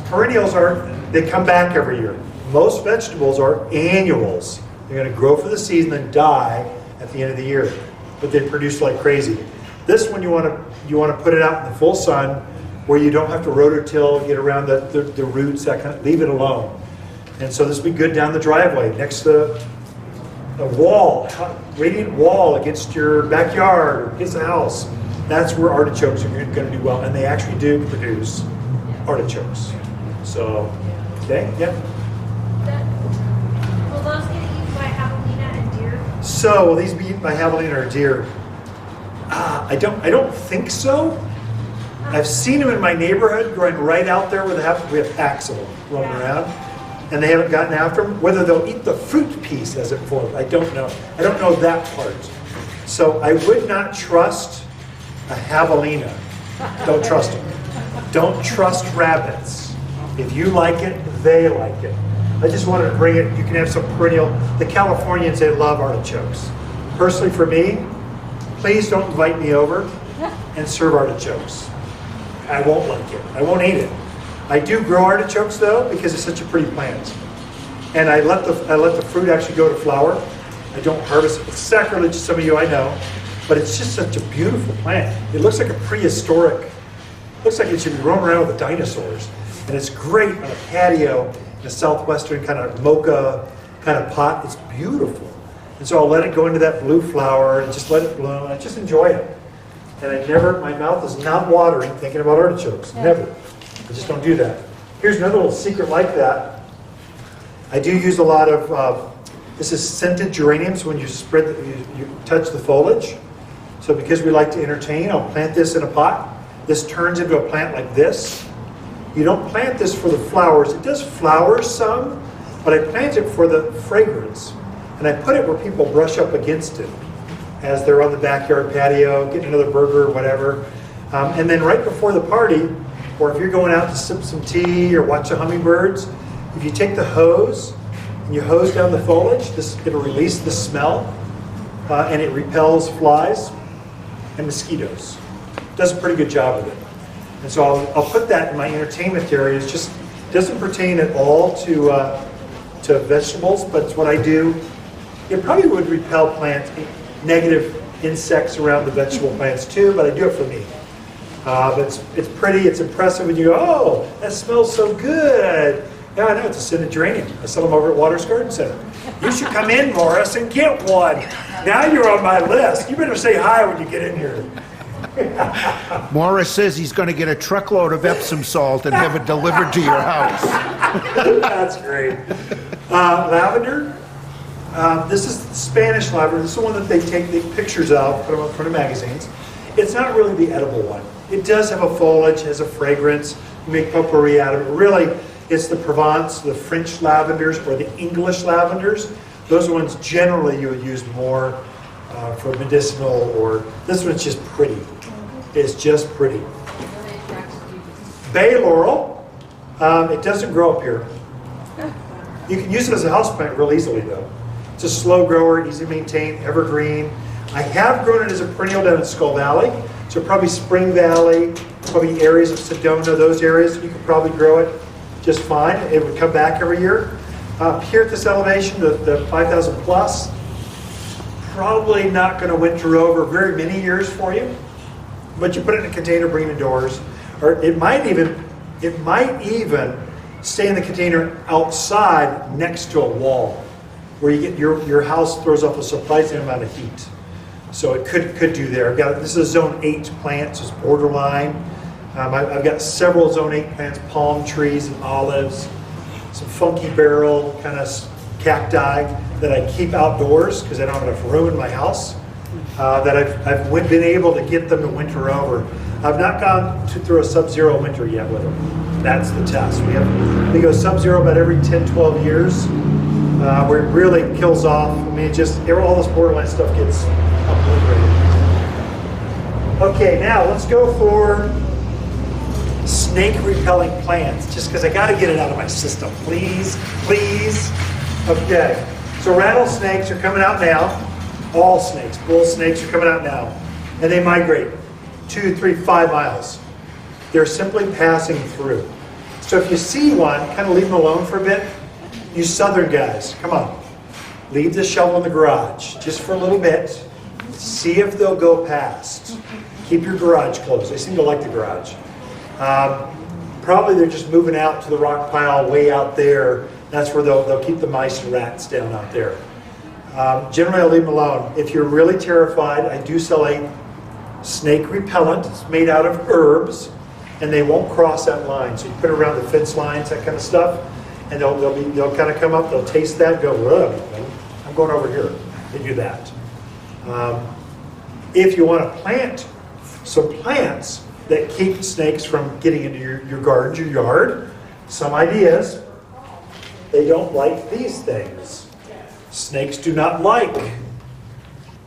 perennials they come back every year. Most vegetables are annuals. They're going to grow for the season and die at the end of the year. But they produce like crazy. This one you want to put it out in the full sun where you don't have to rototill, get around the roots, that kind of, leave it alone. And so this would be good down the driveway, next to a wall, radiant wall against your backyard or against the house. That's where artichokes are going to do well, and they actually do produce artichokes. So, okay, yeah. Will those get eaten by javelina and deer? So, will these be eaten by javelina or deer? I don't think so. I've seen them in my neighborhood growing right out there where we have packs of them running around, and they haven't gotten after them. Whether they'll eat the fruit piece as it forms, I don't know. I don't know that part. So I would not trust a javelina. Don't trust them. Don't trust rabbits. If you like it, they like it. I just wanted to bring it. You can have some perennial. The Californians, they love artichokes. Personally, for me, please don't invite me over and serve artichokes. I won't like it. I won't eat it. I do grow artichokes though because it's such a pretty plant, and I let the fruit actually go to flower. I don't harvest it. It's sacrilege to some of you, I know, but it's just such a beautiful plant. It looks like a prehistoric. Looks like it should be roaming around with the dinosaurs, and it's great on a patio in a southwestern kind of mocha kind of pot. It's beautiful, and so I'll let it go into that blue flower and just let it bloom. I just enjoy it. And my mouth is not watering thinking about artichokes. Never. I just don't do that. Here's another little secret like that. I do use a lot of, this is scented geraniums when you you touch the foliage. So because we like to entertain, I'll plant this in a pot. This turns into a plant like this. You don't plant this for the flowers. It does flower some, but I plant it for the fragrance. And I put it where people brush up against it as they're on the backyard patio, getting another burger or whatever. And then right before the party, or if you're going out to sip some tea or watch the hummingbirds, if you take the hose and you hose down the foliage, it'll release the smell and it repels flies and mosquitoes. It does a pretty good job with it. And so I'll put that in my entertainment area. It just doesn't pertain at all to vegetables, but it's what I do. It probably would repel negative insects around the vegetable plants too, but I do it for me. But it's pretty, it's impressive when you go, oh, that smells so good. Yeah, I know, it's a scented geranium. I sell them over at Waters Garden Center. You should come in, Morris, and get one. Now you're on my list. You better say hi when you get in here. Morris says he's going to get a truckload of Epsom salt and have it delivered to your house. That's great. Lavender. This is Spanish lavender. This is the one that they take the pictures of, put them up in front of magazines. It's not really the edible one. It does have a foliage, has a fragrance. You make potpourri out of it. Really, it's the Provence, the French lavenders, or the English lavenders. Those are ones generally you would use more for medicinal, or this one's just pretty. It's just pretty. Bay laurel. It doesn't grow up here. You can use it as a houseplant real easily, though. It's a slow grower, easy to maintain, evergreen. I have grown it as a perennial down in Skull Valley, so probably Spring Valley, probably areas of Sedona, those areas, you could probably grow it just fine. It would come back every year. Here at this elevation, the 5,000 plus, probably not going to winter over very many years for you, but you put it in a container, bring it indoors, or it might even stay in the container outside next to a wall, where you get your house throws off a surprising amount of heat. So it could do there. This is a zone 8 plant, so it's borderline. I've got several zone 8 plants, palm trees and olives, some funky barrel kind of cacti that I keep outdoors because I don't have enough room in my house. That I've been able to get them to winter over. I've not gone through a sub-zero winter yet with them. That's the test. We go sub-zero about every 10, 12 years. Where it really kills off. I mean, all this borderline stuff gets obliterated. Okay, now let's go for snake-repelling plants, just because I got to get it out of my system. Please, please. Okay, so rattlesnakes are coming out now. All snakes, bull snakes are coming out now. And they migrate 2, 3, 5 miles. They're simply passing through. So if you see one, kind of leave them alone for a bit. You southern guys, come on. Leave the shovel in the garage just for a little bit. See if they'll go past. Keep your garage closed. They seem to like the garage. Probably they're just moving out to the rock pile way out there. That's where they'll keep the mice and rats down out there. Generally, I'll leave them alone. If you're really terrified, I do sell a snake repellent. It's made out of herbs, and they won't cross that line. So you put it around the fence lines, that kind of stuff, and they'll kind of come up, they'll taste that, go, ugh, I'm going over here. They do that. If you want to plant some plants that keep snakes from getting into your garden, your yard, some ideas. They don't like these things. Snakes do not like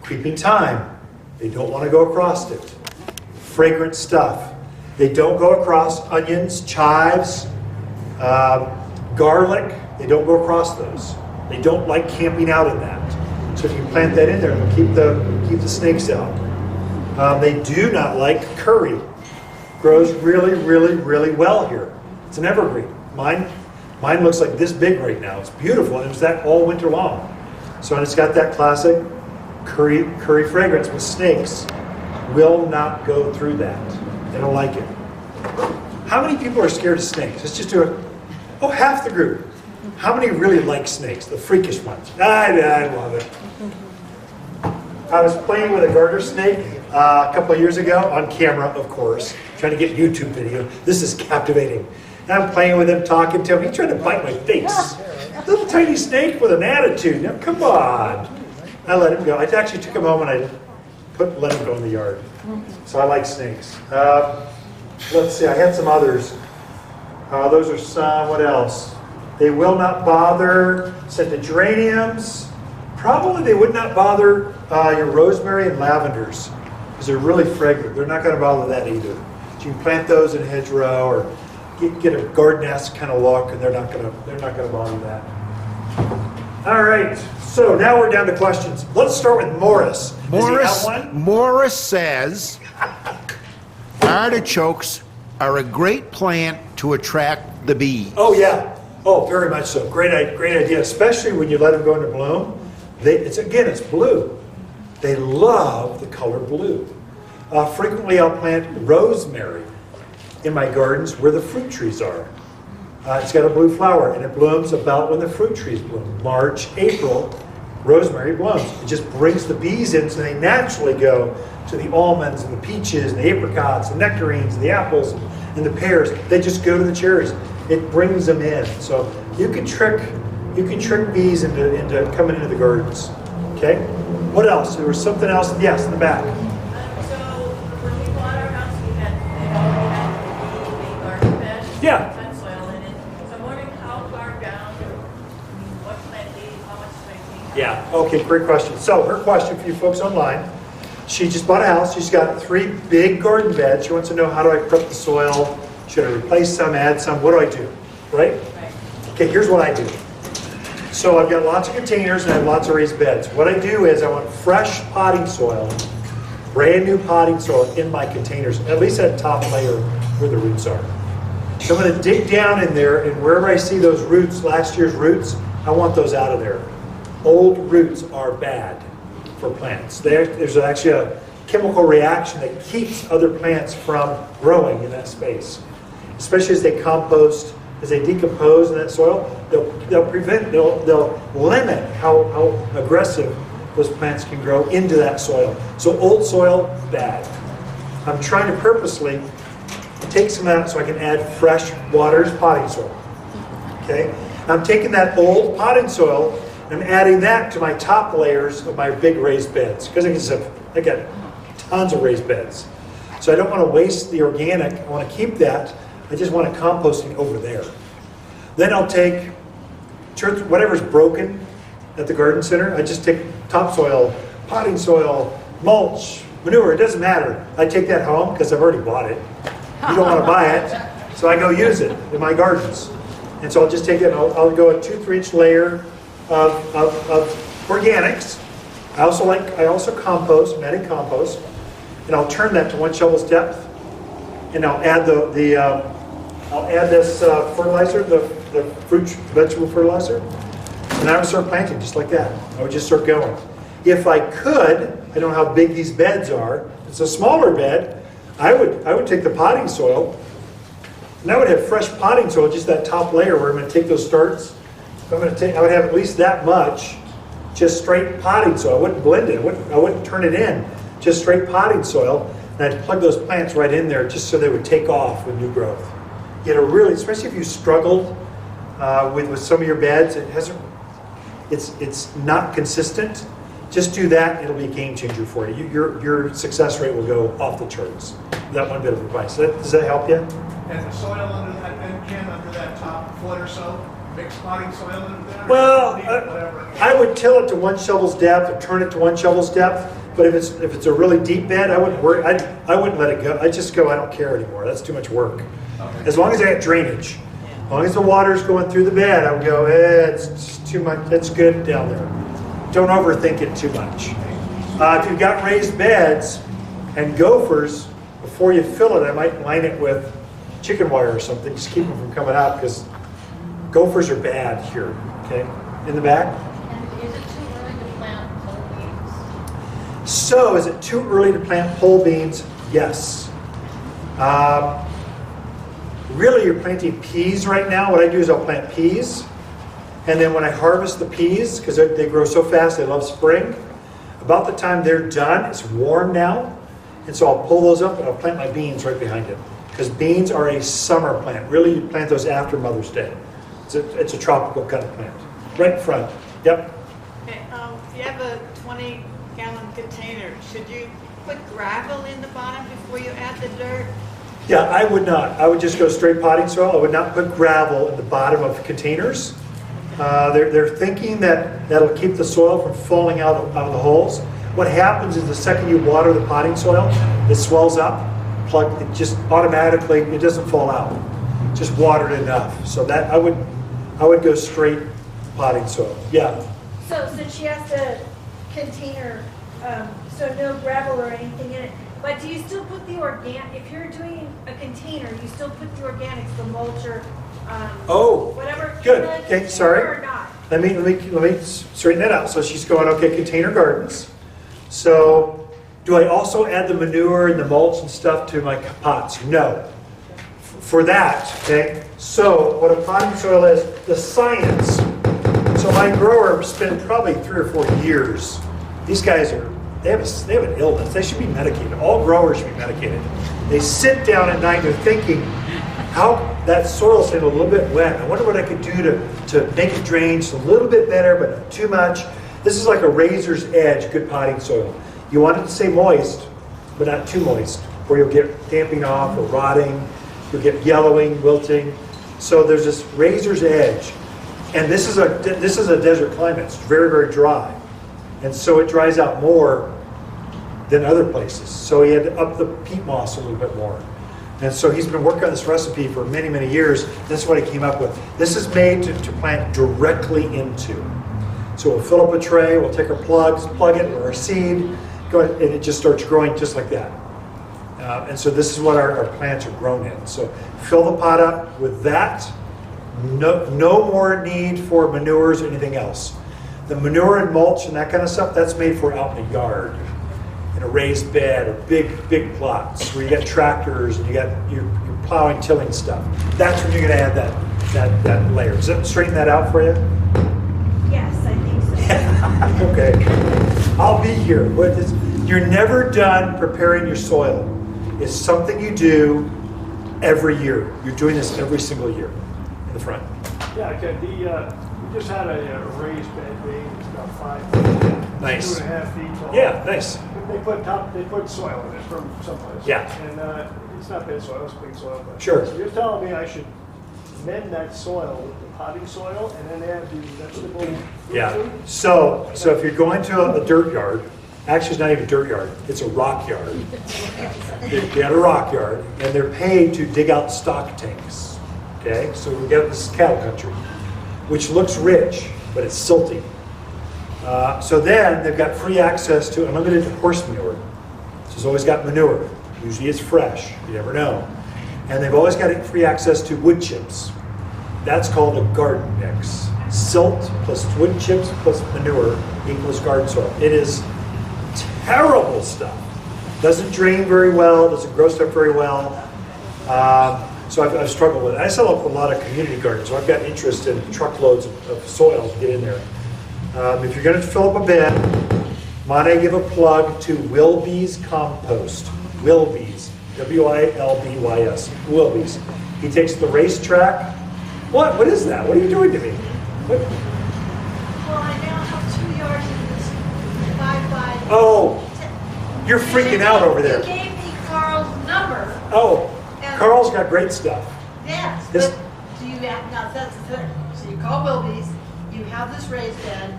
creeping thyme. They don't want to go across it. Fragrant stuff. They don't go across onions, chives, garlic. They don't go across those. They don't like camping out in that. So if you plant that in there, it'll keep the snakes out. They do not like curry. Grows really, really, really well here. It's an evergreen. Mine looks like this big right now. It's beautiful, and it was that all winter long. So it's got that classic curry fragrance, but snakes will not go through that. They don't like it. How many people are scared of snakes? Let's just do it. Oh, half the group. How many really like snakes? The freakish ones. I love it. I was playing with a garter snake a couple of years ago, on camera, of course, trying to get YouTube video. This is captivating. And I'm playing with him, talking to him. He's trying to bite my face. Little tiny snake with an attitude. Now, come on. I let him go. I actually took him home and I let him go in the yard. So I like snakes. Let's see, I had some others. Those are some, what else? They will not bother geraniums. Probably they would not bother your rosemary and lavenders because they're really fragrant. They're not going to bother that either. So you can plant those in a hedgerow or get a garden-esque kind of look, and they're not going to bother that. All right. So now we're down to questions. Let's start with Morris. Does he have one? Morris says artichokes are a great plant to attract the bees. Oh yeah. Oh, very much so. Great idea. Especially when you let them go into bloom. It's blue. They love the color blue. Frequently, I'll plant rosemary in my gardens where the fruit trees are. It's got a blue flower, and it blooms about when the fruit trees bloom. March, April, rosemary blooms. It just brings the bees in, so they naturally go to the almonds and the peaches and the apricots and nectarines and the apples and the pears. They just go to the cherries. It brings them in. So you can trick bees into coming into the gardens. Okay? What else? There was something else. Yes, in the back. So when we bought our house, they already had a garden bed. Yeah. And soil in it. So I'm wondering how far down, what plant aid, how much spacing. Yeah. Okay, great question. So her question for you folks online, she just bought a house. She's got 3 big garden beds. She wants to know, how do I prep the soil? Should I replace some, add some? What do I do? Right? Right. Okay, here's what I do. So I've got lots of containers and I have lots of raised beds. What I do is I want fresh potting soil, brand new potting soil in my containers, at least that top layer where the roots are. So I'm going to dig down in there, and wherever I see those roots, last year's roots, I want those out of there. Old roots are bad for plants. There's actually a chemical reaction that keeps other plants from growing in that space. Especially as they compost, as they decompose in that soil, they'll limit how aggressive those plants can grow into that soil. So old soil, bad. I'm trying to purposely take some out so I can add fresh water's potting soil. Okay? I'm taking that old potting soil and I'm adding that to my top layers of my big raised beds. Because I got tons of raised beds. So I don't want to waste the organic. I want to keep that. I just want to compost it over there. Then I'll take whatever's broken at the garden center. I just take topsoil, potting soil, mulch, manure, it doesn't matter. I take that home because I've already bought it. You don't want to buy it, so I go use it in my gardens. And so I'll just take it, I'll go a 2-3 inch layer of organics. I also compost, matting compost, and I'll turn that to 1 shovel's depth, and I'll add I'll add this fertilizer, the fruit vegetable fertilizer, and I would start planting just like that. I would just start going. If I could, I don't know how big these beds are. If it's a smaller bed, I would take the potting soil, and I would have fresh potting soil, just that top layer where I'm going to take those starts. I would have at least that much, just straight potting soil. I wouldn't blend it. I wouldn't turn it in. Just straight potting soil, and I'd plug those plants right in there just so they would take off with new growth. You know, really, especially if you struggled with some of your beds, it's not consistent. Just do that; it'll be a game changer for you. Your success rate will go off the charts. That one bit of advice. Does that help you? And the soil under that bed, Ken, under that top foot or so, mixed potting soil under there? Well, Whatever. I would till it to 1 shovel's depth or turn it to 1 shovel's depth. But if it's a really deep bed, I wouldn't worry. I wouldn't let it go. I just go. I don't care anymore. That's too much work. Okay. As long as I have drainage, as long as the water's going through the bed, I would go. It's just too much. It's good down there. Don't overthink it too much. If you've got raised beds and gophers, before you fill it, I might line it with chicken wire or something. Just keep them from coming out because gophers are bad here. Okay, in the back. And is it too early to plant pole beans? So, is it too early to plant pole beans? Yes. Really, you're planting peas right now. What I do is I'll plant peas, and then when I harvest the peas, because they grow so fast, they love spring, about the time they're done, it's warm now, and so I'll pull those up and I'll plant my beans right behind it. Because beans are a summer plant. Really, you plant those after Mother's Day. It's a tropical kind of plant. Right in front. Yep. Okay, if you have a 20-gallon container, should you put gravel in the bottom before you add the dirt? Yeah, I would not. I would just go straight potting soil. I would not put gravel in the bottom of containers. They're thinking that that'll keep the soil from falling out of the holes. What happens is the second you water the potting soil, it swells up. It just automatically, it doesn't fall out. Just water it enough. So that I would go straight potting soil. Yeah. So since she has the container, so no gravel or anything in it, but do you still put the if you're doing a container, you still put the organics, the mulch or whatever. Good. in the Okay, container sorry. Or not? Let me straighten that out. So she's going, okay, container gardens. So do I also add the manure and the mulch and stuff to my pots? No. For that, okay, so what a potting soil is, the science. So my grower spent probably 3 or 4 years. These guys they have an illness. They should be medicated. All growers should be medicated. They sit down at night, they're thinking, how that soil's getting a little bit wet. I wonder what I could do to make it drain just a little bit better, but not too much. This is like a razor's edge, good potting soil. You want it to stay moist, but not too moist, or you'll get damping off or rotting. You'll get yellowing, wilting. So there's this razor's edge, and this is a desert climate. It's very, very dry, and so it dries out more than other places. So he had to up the peat moss a little bit more, and so he's been working on this recipe for many, many years. This is what he came up with. This is made to plant directly into. So we'll fill up a tray. We'll take our plugs, plug it, or our seed, go ahead, and it just starts growing just like that. And so this is what our plants are grown in. So fill the pot up with that. No more need for manures or anything else. The manure and mulch and that kind of stuff, that's made for out in the yard, in a raised bed or big plots where you got tractors and you're plowing, tilling stuff. That's when you're going to add that layer. Does that straighten that out for you? Yes, I think so. Okay. I'll be here. You're never done preparing your soil. It's something you do every year. You're doing this every single year in the front. Yeah, okay. We just had a raised bed being it's about 5 feet. Nice. 2.5 feet tall. Yeah, nice. They put soil in it from someplace. Yeah. And it's not bad soil, it's big soil. But Sure. So you're telling me I should mend that soil with the potting soil and then add the vegetable food? Yeah. So if you're going to a dirt yard, actually it's not even a dirt yard, it's a rock yard. They got a rock yard, and they're paid to dig out stock tanks. Okay, so we got this cattle country, which looks rich, but it's silty. So then they've got free access to unlimited horse manure. So it's always got manure. Usually it's fresh, you never know. And they've always got free access to wood chips. That's called a garden mix. Silt plus wood chips plus manure equals garden soil. It is terrible stuff. Doesn't drain very well, doesn't grow stuff very well. So I've struggled with it. I sell up a lot of community gardens, so I've got interest in truckloads of soil to get in there. If you're going to fill up a bin, might I give a plug to Wilby's Compost. Wilby's, W-I-L-B-Y-S, Wilby's. He takes the racetrack. What is that? What are you doing to me? What? Well, I now have 2 yards in this 5 by. Oh, you're freaking out over there. You gave me Carl's number. Oh, Carl's got great stuff. Yes, This- but do you add, now that's the thing, so you call Wilby's, you have this raised bed,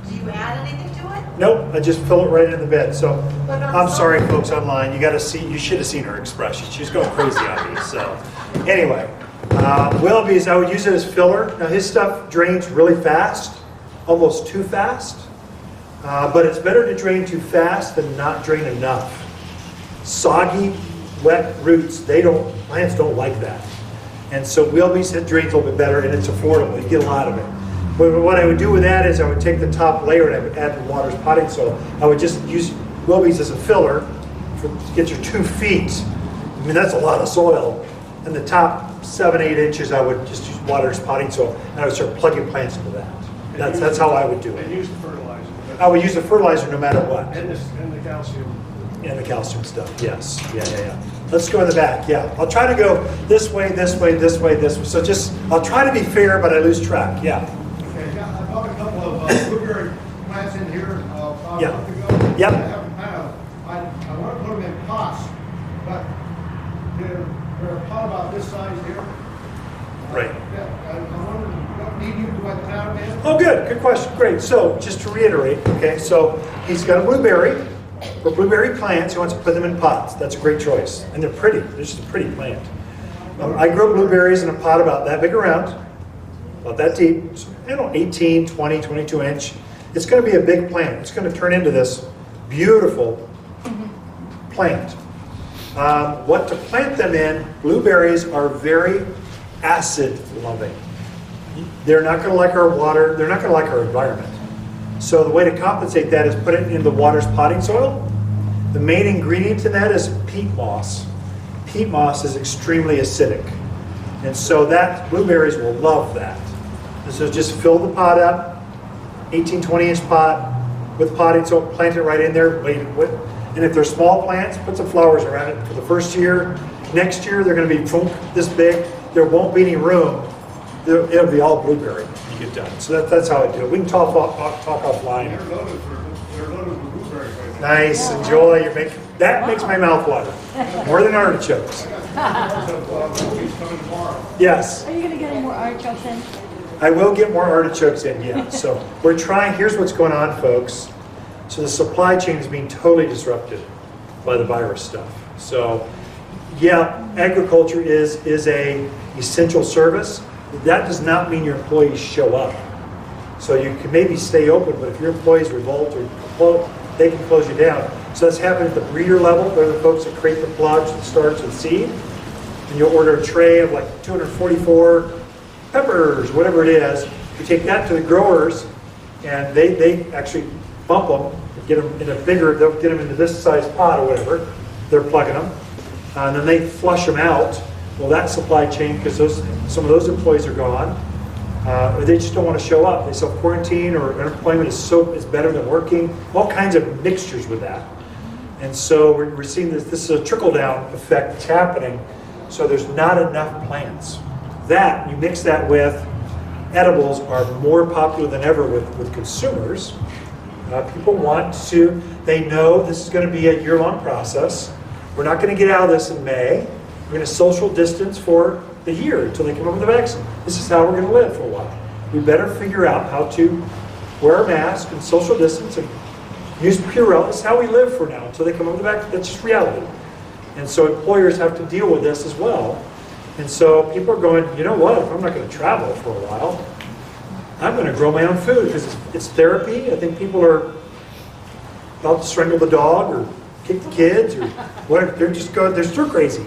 do you add anything to it? Nope, I just fill it right in the bed. So But I'm sorry, folks online. You should have seen her expression. She's going crazy on me. So anyway, Wilby's, I would use it as filler. Now his stuff drains really fast, almost too fast. But it's better to drain too fast than not drain enough. Soggy, wet roots, plants don't like that. And so Wilby's, it drains a little bit better and it's affordable. You get a lot of it. But what I would do with that is I would take the top layer and I would add the water's potting soil. I would just use Wilby's as a filler to get your 2 feet. I mean, that's a lot of soil. And the top 7-8 inches, I would just use water's potting soil and I would start plugging plants into that. That's how I would do And it. use the fertilizer. I would use the fertilizer no matter what. And the calcium. And the calcium stuff, yes. Yeah. Let's go in the back, yeah. I'll try to go this way, this way, this way, this way. So I'll try to be fair, but I lose track, yeah. Okay, yeah, I bought a couple of blueberry plants in here about Yeah. a month ago. Yep. I want to put them in pots, but they're a pot about this size here. Right. Yeah, I wonder what need you to put down in? Oh, good question, great. So just to reiterate, okay, so he's got a blueberry, or blueberry plants, he wants to put them in pots. That's a great choice. And they're pretty, they're just a pretty plant. I grow blueberries in a pot about that big around, about that deep, 18, 20, 22 inch. It's going to be a big plant. It's going to turn into this beautiful plant. What to plant them in, blueberries are very acid loving. They're not going to like our water, they're not going to like our environment. So the way to compensate that is put it in the water's potting soil. The main ingredient in that is peat moss. Peat moss is extremely acidic. And so blueberries will love that. And so just fill the pot up, 18, 20 inch pot with potting soil, plant it right in there, wait. And if they're small plants, put some flowers around it for the first year. Next year, they're going to be this big. There won't be any room. It'll be all blueberry when you get done. So that's how I do it. We can talk offline. They're loaded with blueberries right now. Nice, enjoy. That makes my mouth water. More than artichokes. Movies coming tomorrow. Yes, Are you going to get any more artichokes in? I will get more artichokes in, yeah. So we're trying, here's what's going on, folks. So the supply chain is being totally disrupted by the virus stuff. So yeah, agriculture is a essential service. That does not mean your employees show up. So you can maybe stay open, but if your employees revolt or they can close you down. So that's happening at the breeder level. They're the folks that create the plugs, the starts, and seed. And you'll order a tray of like 244 peppers, whatever it is. You take that to the growers, and they actually bump them, get them in a bigger, they'll get them into this size pot or whatever. They're plugging them. And then they flush them out. Well, that supply chain, because some of those employees are gone, or they just don't want to show up. They self-quarantine, or unemployment is better than working. All kinds of mixtures with that. And so we're seeing this is a trickle-down effect that's happening. So there's not enough plants. You mix that with edibles are more popular than ever with consumers. People they know this is going to be a year-long process. We're not going to get out of this in May. We're going to social distance for a year until they come up with a vaccine. This is how we're going to live for a while. We better figure out how to wear a mask and social distance and use Purell. This is how we live for now until they come up with a vaccine. That's just reality. And so employers have to deal with this as well. And so people are going, you know what, if I'm not going to travel for a while, I'm going to grow my own food because it's therapy. I think people are about to strangle the dog or kick the kids or whatever. They're still crazy.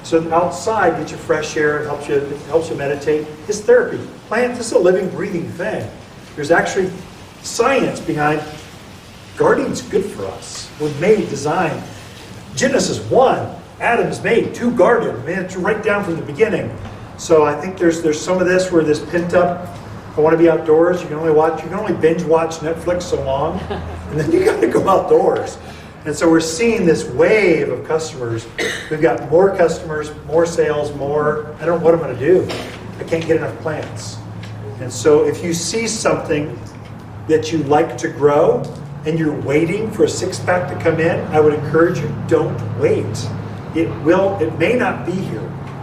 So outside, get you fresh air. It helps you meditate. It's therapy. Plant. This is a living, breathing thing. There's actually science behind gardening's good for us. We're made, designed. Genesis 1, Adam's made, 2 garden. Man, it's right down from the beginning. So I think there's some of this where this pent up, I want to be outdoors. You can only binge watch Netflix so long, and then you got to go outdoors. And so we're seeing this wave of customers. We've got more customers, more sales, more. I don't know what I'm going to do. I can't get enough plants. And so if you see something that you like to grow and you're waiting for a 6-pack to come in, I would encourage you, don't wait. It may not be here.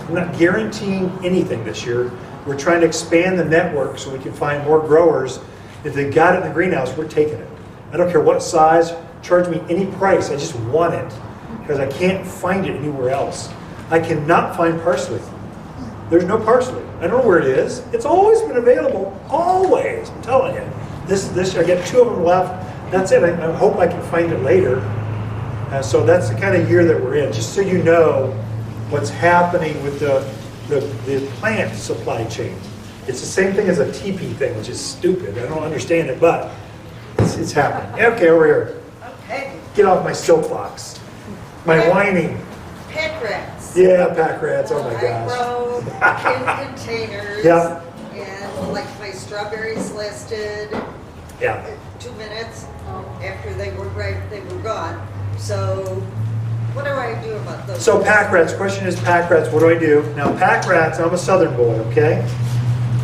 I'm not guaranteeing anything this year. We're trying to expand the network so we can find more growers. If they got it in the greenhouse, we're taking it. I don't care what size, charge me any price. I just want it because I can't find it anywhere else. I cannot find parsley. There's no parsley. I don't know where it is. It's always been available, always. I'm telling you. This I get 2 of them left. That's it. I hope I can find it later. So that's the kind of year that we're in. Just so you know what's happening with the plant supply chain. It's the same thing as a teepee thing, which is stupid. I don't understand it, but it's happening. Okay, over here. Okay, Get off my soapbox. My whining. pack rats. Yeah, pack rats. Oh my gosh. I grow in containers. Yeah. And like my strawberries lasted Yeah. 2 minutes. After they were ripe, they were gone. So what do I do about those? So pack rats, question is pack rats, what do I do? Now pack rats, I'm a southern boy, okay?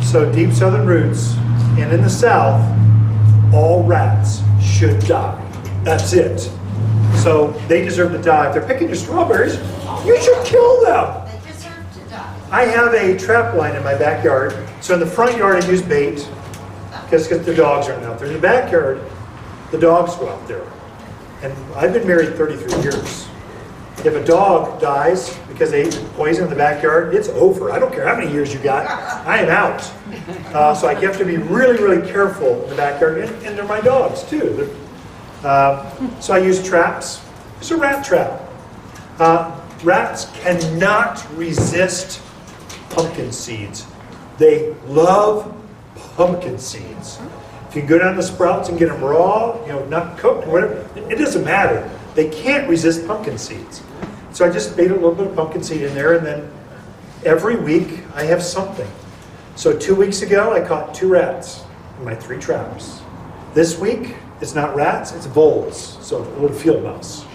So deep southern roots, and in the south, all rats should die. That's it. So they deserve to die. If they're picking your strawberries, you should kill them. They deserve to die. I have a trap line in my backyard. So in the front yard I use bait, because the dogs aren't out there. In the backyard, the dogs go out there. And I've been married 33 years. If a dog dies because they ate poison in the backyard, it's over. I don't care how many years you got. I am out. So I have to be really, really careful in the backyard. And they're my dogs, too. So I use traps. It's a rat trap. Rats cannot resist pumpkin seeds. They love pumpkin seeds. If you go down to Sprouts and get them raw, not cooked, whatever, it doesn't matter. They can't resist pumpkin seeds. So I just made a little bit of pumpkin seed in there, and then every week I have something. So 2 weeks ago, I caught 2 rats in my 3 traps. This week, it's not rats, it's voles, so a little field mouse.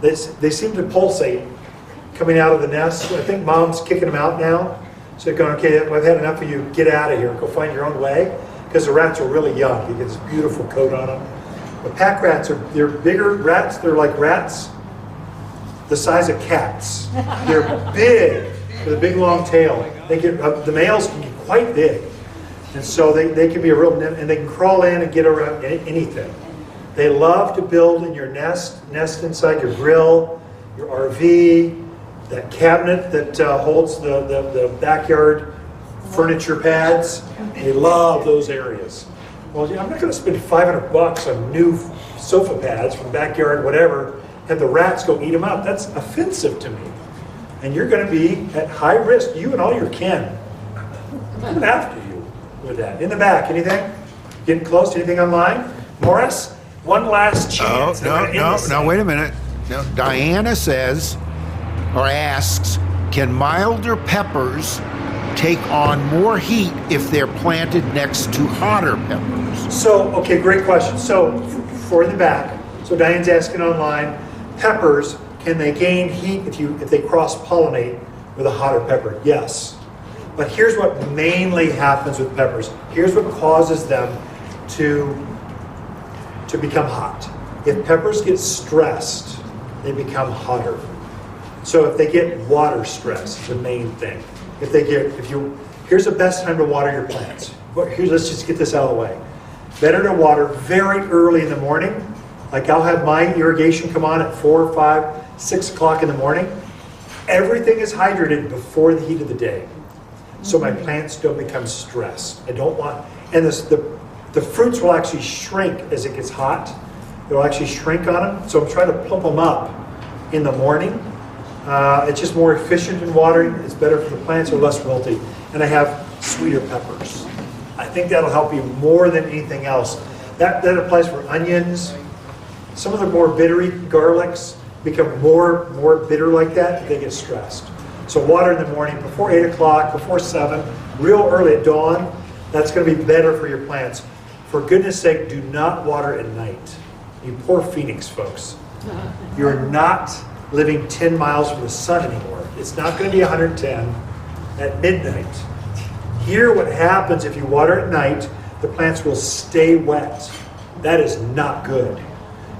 They seem to pulsate coming out of the nest. I think mom's kicking them out now. So they're going, okay, I've had enough of you, get out of here, go find your own way. Because the rats are really young. You get this beautiful coat on them. But pack rats they're bigger rats. They're like rats the size of cats. They're big with a big long tail. The males can get quite big. And so they can be a real, and they can crawl in and get around anything. They love to build in your nest inside your grill, your RV, that cabinet that holds the backyard furniture pads. They love those areas. Well, I'm not going to spend $500 on new sofa pads from backyard, whatever, and the rats go eat them up. That's offensive to me. And you're going to be at high risk, you and all your kin. I'm coming after you with that. In the back, anything? Getting close to anything online? Morris, one last chance. No, wait a minute. No, Diana says, or asks, can milder peppers take on more heat if they're planted next to hotter peppers? So, okay, great question. So, for in the back, so Diane's asking online, peppers, can they gain heat if they cross-pollinate with a hotter pepper? Yes. But here's what mainly happens with peppers. Here's what causes them to become hot. If peppers get stressed, they become hotter. So if they get water stress, the main thing. Here's the best time to water your plants. Let's just get this out of the way. Better to water very early in the morning. Like I'll have my irrigation come on at 4, 5, 6 o'clock in the morning. Everything is hydrated before the heat of the day. So my plants don't become stressed. I don't want, And the fruits will actually shrink as it gets hot. They'll actually shrink on them. So I'm trying to plump them up in the morning. It's just more efficient in watering. It's better for the plants, they're less wilty. And I have sweeter peppers. I think that'll help you more than anything else. That applies for onions. Some of the more bittery garlics become more bitter like that, they get stressed. So water in the morning, before 8 o'clock, before 7, real early at dawn, that's going to be better for your plants. For goodness sake, do not water at night. You poor Phoenix folks. You're not living 10 miles from the sun anymore. It's not going to be 110 at midnight. Here, what happens if you water at night, the plants will stay wet. That is not good.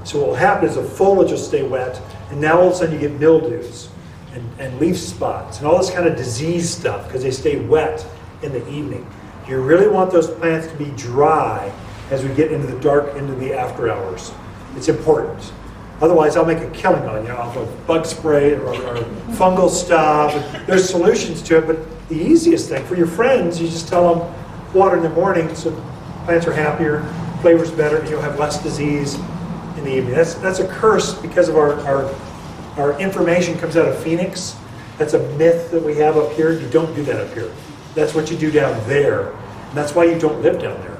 So what will happen is the foliage will stay wet, and now all of a sudden you get mildews and leaf spots and all this kind of disease stuff because they stay wet in the evening. You really want those plants to be dry as we get into the dark, into the after hours. It's important. Otherwise, I'll make a killing on you off of bug spray or fungal stuff. There's solutions to it, but the easiest thing for your friends, you just tell them water in the morning so plants are happier, flavor's better, and you'll have less disease in the evening. That's a curse because of our information comes out of Phoenix. That's a myth that we have up here. You don't do that up here. That's what you do down there. And that's why you don't live down there.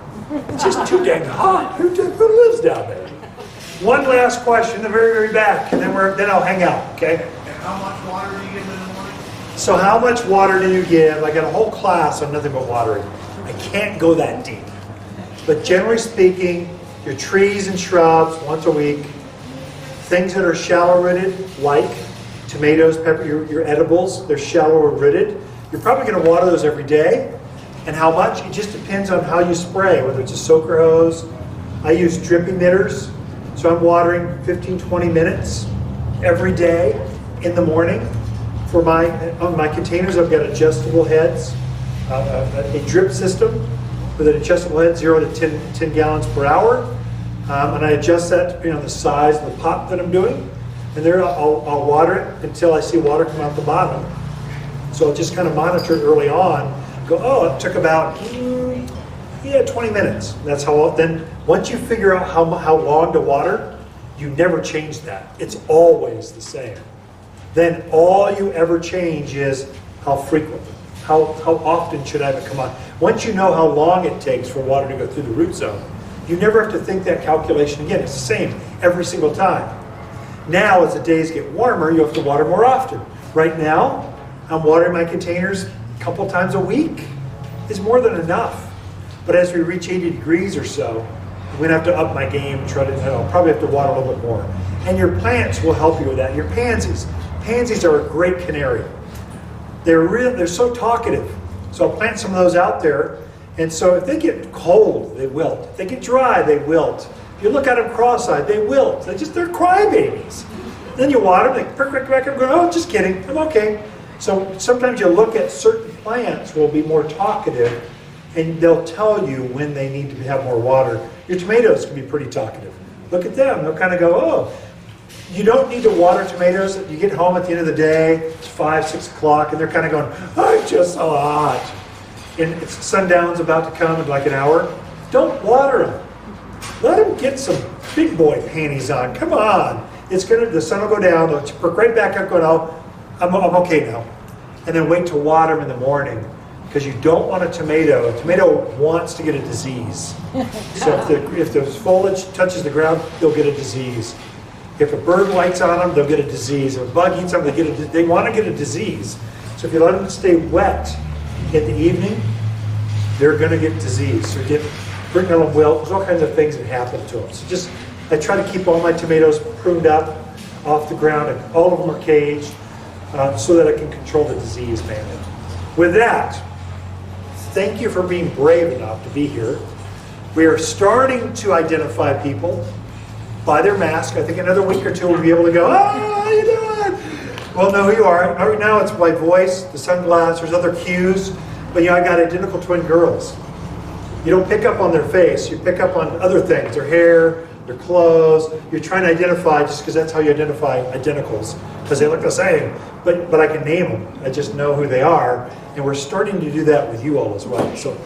It's just too dang hot. Who lives down there? One last question in the very, very back, and then I'll hang out, okay? And how much water do you give in the morning? So how much water do you give? I got a whole class on nothing but watering. I can't go that deep. But generally speaking, your trees and shrubs once a week. Things that are shallow rooted, like tomatoes, pepper, your edibles, they're shallower rooted. You're probably going to water those every day. And how much? It just depends on how you spray, whether it's a soaker hose. I use drip emitters. So I'm watering 15, 20 minutes every day in the morning. On my containers, I've got adjustable heads, a drip system with an adjustable head, 0 to 10 gallons per hour. And I adjust that depending on the size of the pot that I'm doing. And there I'll water it until I see water come out the bottom. So I'll just kind of monitor it early on. Go, oh, it took about 20 minutes. That's how. Then once you figure out how long to water, you never change that. It's always the same. Then all you ever change is how frequent, how often should I have it come on. Once you know how long it takes for water to go through the root zone, you never have to think that calculation again. It's the same every single time. Now, as the days get warmer, you have to water more often. Right now, I'm watering my containers a couple times a week. It's more than enough. But as we reach 80 degrees or so, I'm going to have to up my game. I'll probably have to water a little bit more. And your plants will help you with that. Your pansies. Pansies are a great canary. They're so talkative. So I'll plant some of those out there. And so if they get cold, they wilt. If they get dry, they wilt. If you look at them cross-eyed, they wilt. They're crybabies. Then you water them, they perk back up, go, oh, just kidding, I'm okay. So sometimes you look at certain plants will be more talkative, and they'll tell you when they need to have more water. Your tomatoes can be pretty talkative. Look at them, they'll kind of go, oh. You don't need to water tomatoes. You get home at the end of the day, it's 5, 6 o'clock, and they're kind of going, I'm just so hot. And it's sundown's about to come in like an hour. Don't water them. Let them get some big boy panties on. Come on. The sun will go down. They'll perk right back up going, oh, I'm okay now. And then wait to water them in the morning because you don't want a tomato. A tomato wants to get a disease. So if the foliage touches the ground, they'll get a disease. If a bird lights on them, they'll get a disease. If a bug eats them, they want to get a disease. So if you let them stay wet in the evening, they're going to get disease. So bring them wilt. There's all kinds of things that happen to them. So I try to keep all my tomatoes pruned up off the ground, and all of them are caged so that I can control the disease mainly. With that, thank you for being brave enough to be here. We are starting to identify people by their mask. I think another week or two we'll be able to go, oh, how you doing? We'll know who you are. Right now it's my voice, the sunglasses, there's other cues. But I got identical twin girls. You don't pick up on their face, you pick up on other things, their hair, their clothes. You're trying to identify just because that's how you identify identicals, because they look the same. But I can name them. I just know who they are. And we're starting to do that with you all as well. So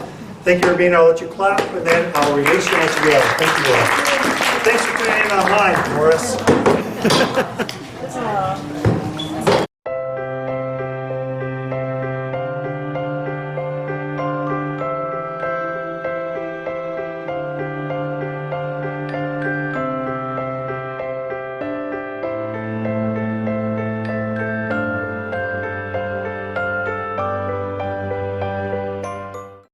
Thank you for being. I'll let you clap, and then I'll release you as well. Thank you all. Thanks for tuning in online, Morris.